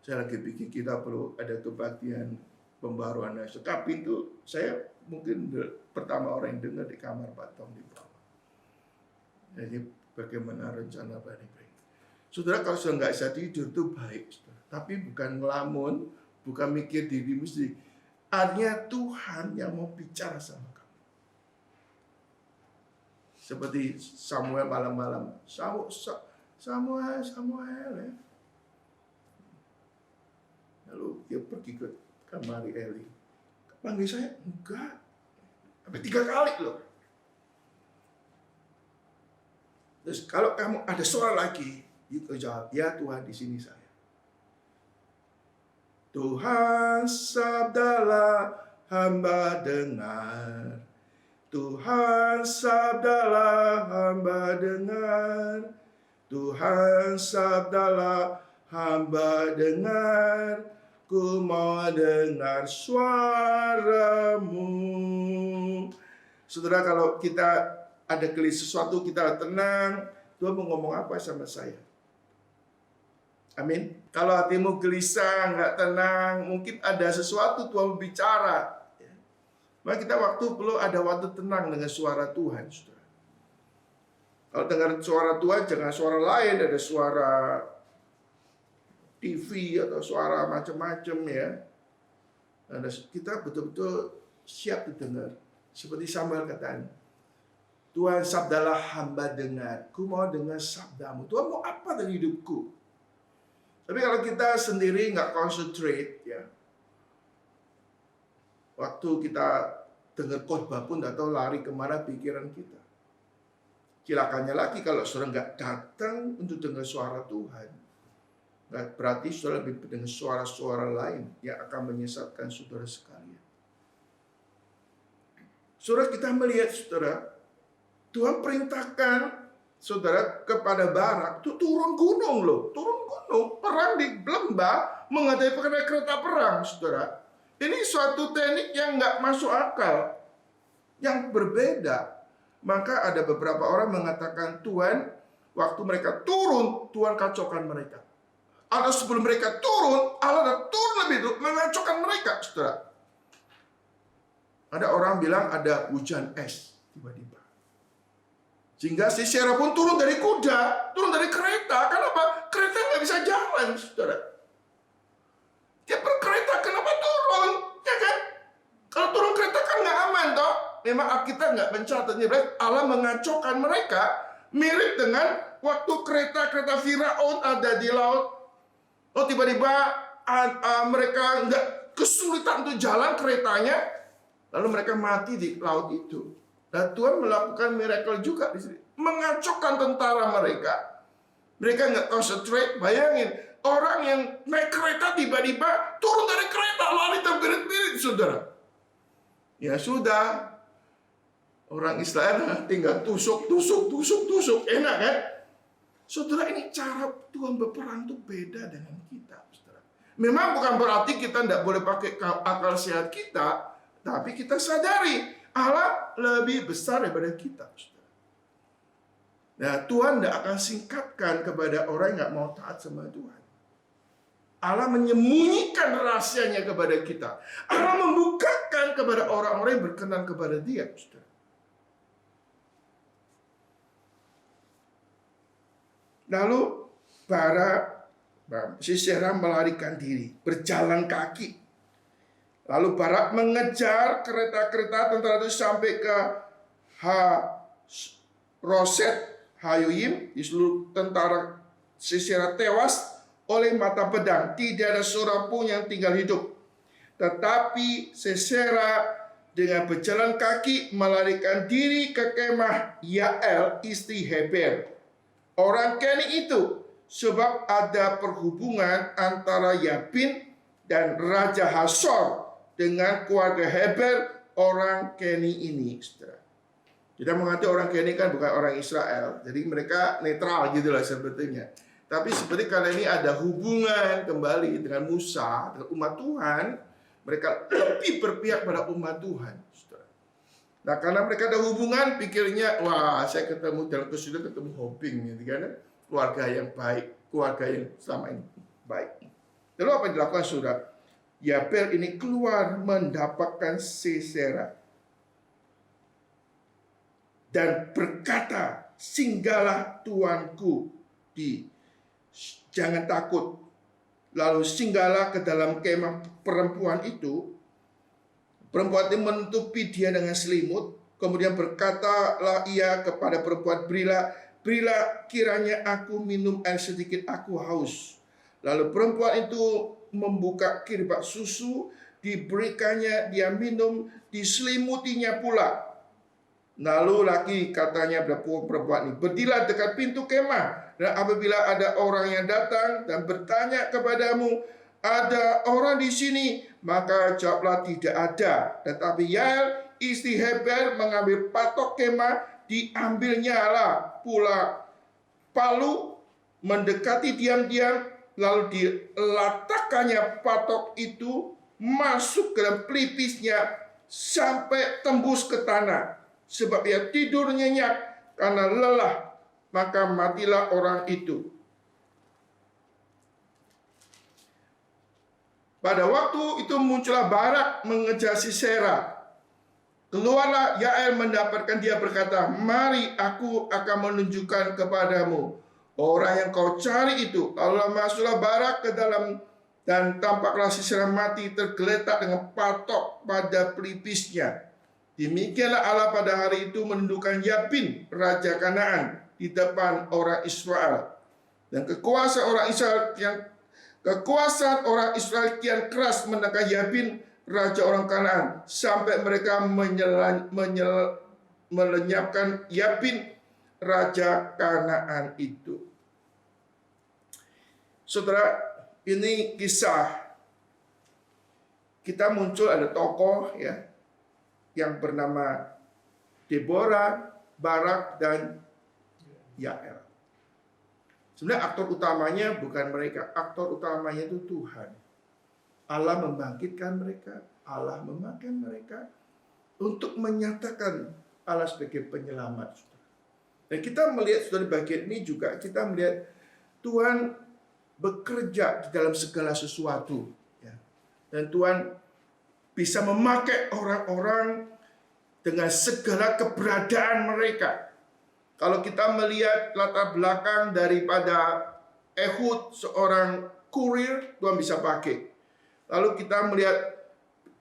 saya lagi pikir kita perlu ada kebaktian pembaruan. Sekapin tuh, saya mungkin pertama orang yang dengar di kamar Patong di bawah. Jadi bagaimana rencana Bani Pring. Saudara, kalau sudah nggak bisa tidur itu baik, saudara. Tapi bukan ngelamun, bukan mikir diri mesti. Artinya Tuhan yang mau bicara sama kamu. Seperti Samuel malam-malam. Samuel ya. Lalu dia pergi ke kamar Eli. Panggil saya? Enggak. Sampai 3 kali loh. Terus kalau kamu ada suara lagi, itu jawab, ya Tuhan, di sini saya. Tuhan, sabdalah hamba dengar. Tuhan, sabdalah hamba dengar. Tuhan, sabdalah hamba dengar. Ku mau dengar suaramu. Saudara, kalau kita ada gelisah sesuatu, kita tenang, Tuhan mau ngomong apa sama saya? Amin. Kalau hatimu gelisah, nggak tenang, mungkin ada sesuatu Tuhan bicara. Maka kita perlu ada waktu tenang dengan suara Tuhan, saudara. Kalau dengar suara Tuhan, jangan suara lain, ada suara TV atau suara macam-macam ya. Dan kita betul-betul siap didengar. Seperti Samuel katakan, Tuhan, sabdalah hamba dengar. Ku mau dengar sabdamu. Tuhan mau apa dari hidupku? Tapi kalau kita sendiri nggak concentrate, ya, waktu kita dengar khotbah pun nggak tahu lari kemana pikiran kita. Cilakannya lagi kalau saudara nggak datang untuk dengar suara Tuhan. Berarti saudara lebih mendengar suara-suara lain yang akan menyesatkan saudara sekalian. Saudara, kita melihat, saudara, Tuhan perintahkan saudara kepada Barak itu turun gunung loh, turun gunung, perang di lembah menghadapi kereta perang, saudara. Ini suatu teknik yang nggak masuk akal, yang berbeda. Maka ada beberapa orang mengatakan Tuhan, waktu mereka turun, Tuhan kacaukan mereka. Atau sebelum mereka turun, Allah turun lebih dulu mengacaukan mereka, saudara. Ada orang bilang ada hujan es tiba-tiba. Sehingga Sisera pun turun dari kuda, turun dari kereta. Kenapa? Kereta nggak bisa jalan, saudara. Dia berkereta, kenapa turun? Ya kan? Kalau turun kereta kan nggak aman, toh. Memang Alkitab nggak mencatatnya, berarti Allah mengacaukan mereka. Mirip dengan waktu kereta-kereta Firaun ada di laut. Oh, tiba-tiba mereka nggak kesulitan untuk jalan keretanya, lalu mereka mati di laut itu. Dan Tuhan melakukan miracle juga di sini, mengacaukan tentara mereka. Mereka nggak concentrate. Bayangin, orang yang naik kereta tiba-tiba turun dari kereta, lari terbirit-birit, saudara. Ya sudah, orang Israel tinggal tusuk, enak kan? Saudara, ini cara Tuhan berperang itu beda dengan kita, saudara. Memang bukan berarti kita tidak boleh pakai akal sehat kita, tapi kita sadari Allah lebih besar daripada kita, saudara. Nah, Tuhan tidak akan singkatkan kepada orang yang nggak mau taat sama Tuhan. Allah menyembunyikan rahasianya kepada kita. Allah membukakan kepada orang-orang yang berkenan kepada Dia, saudara. Lalu Sisera melarikan diri, berjalan kaki. Lalu Barak mengejar kereta-kereta tentara itu sampai ke Roset Hayoim. Di seluruh tentara Sisera tewas oleh mata pedang. Tidak ada seorang pun yang tinggal hidup. Tetapi Sisera dengan berjalan kaki melarikan diri ke kemah Yael istri Heber, orang Keni itu, sebab ada perhubungan antara Yabin dan Raja Hasor dengan keluarga Heber orang Keni ini, saudara. Kita mengatakan orang Keni kan bukan orang Israel, jadi mereka netral gitulah sebetulnya. Tapi seperti kali ini ada hubungan kembali dengan Musa, dengan umat Tuhan, mereka lebih berpihak pada umat Tuhan, saudara. Nah, karena mereka ada hubungan, pikirnya, wah, saya ketemu dalam kesulitan, ketemu Hobing, gitu kan? Keluarga yang baik, keluarga yang selama ini baik. Lalu apa yang dilakukan, saudara? Yabel ini keluar mendapatkan Sisera dan berkata, singgahlah tuanku jangan takut. Lalu singgahlah ke dalam kemah perempuan itu. Perempuan itu menutupi dia dengan selimut. Kemudian berkatalah ia kepada perempuan, berilah kiranya aku minum air sedikit, aku haus. Lalu perempuan itu membuka kirbak susu, diberikannya, dia minum, diselimutinya pula. Lalu lagi katanya perempuan ini, berdirilah dekat pintu kemah, dan apabila ada orang yang datang dan bertanya kepadamu, ada orang di sini, maka jawablah tidak ada. Tetapi Yael istri Heber mengambil patok kemah, diambilnya lah pula palu, mendekati diam-diam, lalu diletakkannya patok itu masuk ke dalam pelipisnya sampai tembus ke tanah. Sebab ia tidur nyenyak karena lelah, maka matilah orang itu. Pada waktu itu muncullah Barak mengejar Sisera. Keluarlah Yael mendapatkan dia, berkata, mari aku akan menunjukkan kepadamu orang yang kau cari itu. Lalu masuklah Barak ke dalam, dan tampaklah Sisera mati tergeletak dengan patok pada pelipisnya. Demikianlah Allah pada hari itu menundukkan Yabin, raja Kanaan, di depan orang Israel. Dan kekuasaan orang Israel kian keras menekan Yabin, raja orang Kanaan, sampai mereka melenyapkan Yabin, raja Kanaan itu. Saudara, ini kisah. Kita muncul ada tokoh, ya, yang bernama Deborah, Barak, dan Yael. Sebenarnya aktor utamanya bukan mereka, aktor utamanya itu Tuhan. Allah membangkitkan mereka, Allah memakai mereka untuk menyatakan Allah sebagai penyelamat. Dan kita melihat saudara bagian ini juga, kita melihat Tuhan bekerja di dalam segala sesuatu. Ya. Dan Tuhan bisa memakai orang-orang dengan segala keberadaan mereka. Kalau kita melihat latar belakang daripada Ehud, seorang kurir, Tuhan bisa pakai. Lalu kita melihat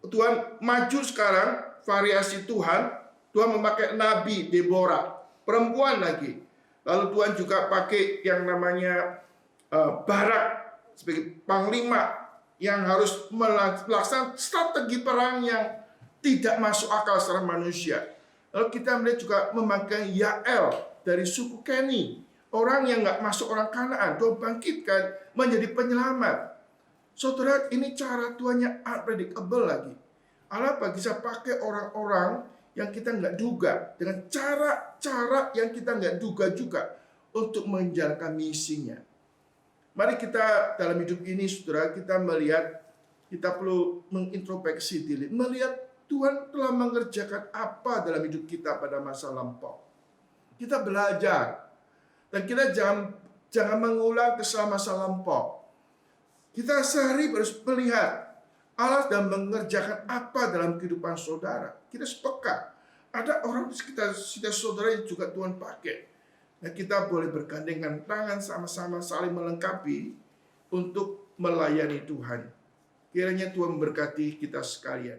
Tuhan maju sekarang, variasi Tuhan memakai Nabi Deborah, perempuan lagi. Lalu Tuhan juga pakai yang namanya Barak sebagai panglima yang harus melaksanakan strategi perang yang tidak masuk akal secara manusia. Lalu kita melihat juga memakai Yael dari suku Keni, orang yang nggak masuk orang Kanaan, Tuhan bangkitkan menjadi penyelamat. Saudara, ini cara Tuhannya unpredictable lagi. Allah bisa pakai orang-orang yang kita nggak duga dengan cara-cara yang kita nggak duga juga untuk menjalankan misinya. Mari kita dalam hidup ini, saudara, kita melihat, kita perlu mengintrospeksi diri, melihat Tuhan telah mengerjakan apa dalam hidup kita pada masa lampau. Kita belajar, dan kita jangan mengulang kesalahan masa lampau. Kita sehari harus melihat Allah sedang mengerjakan apa dalam kehidupan saudara. Kita sepeka. Ada orang di sekitar saudara yang juga Tuhan pakai. Nah, kita boleh bergandengan tangan sama-sama saling melengkapi untuk melayani Tuhan. Kiranya Tuhan memberkati kita sekalian.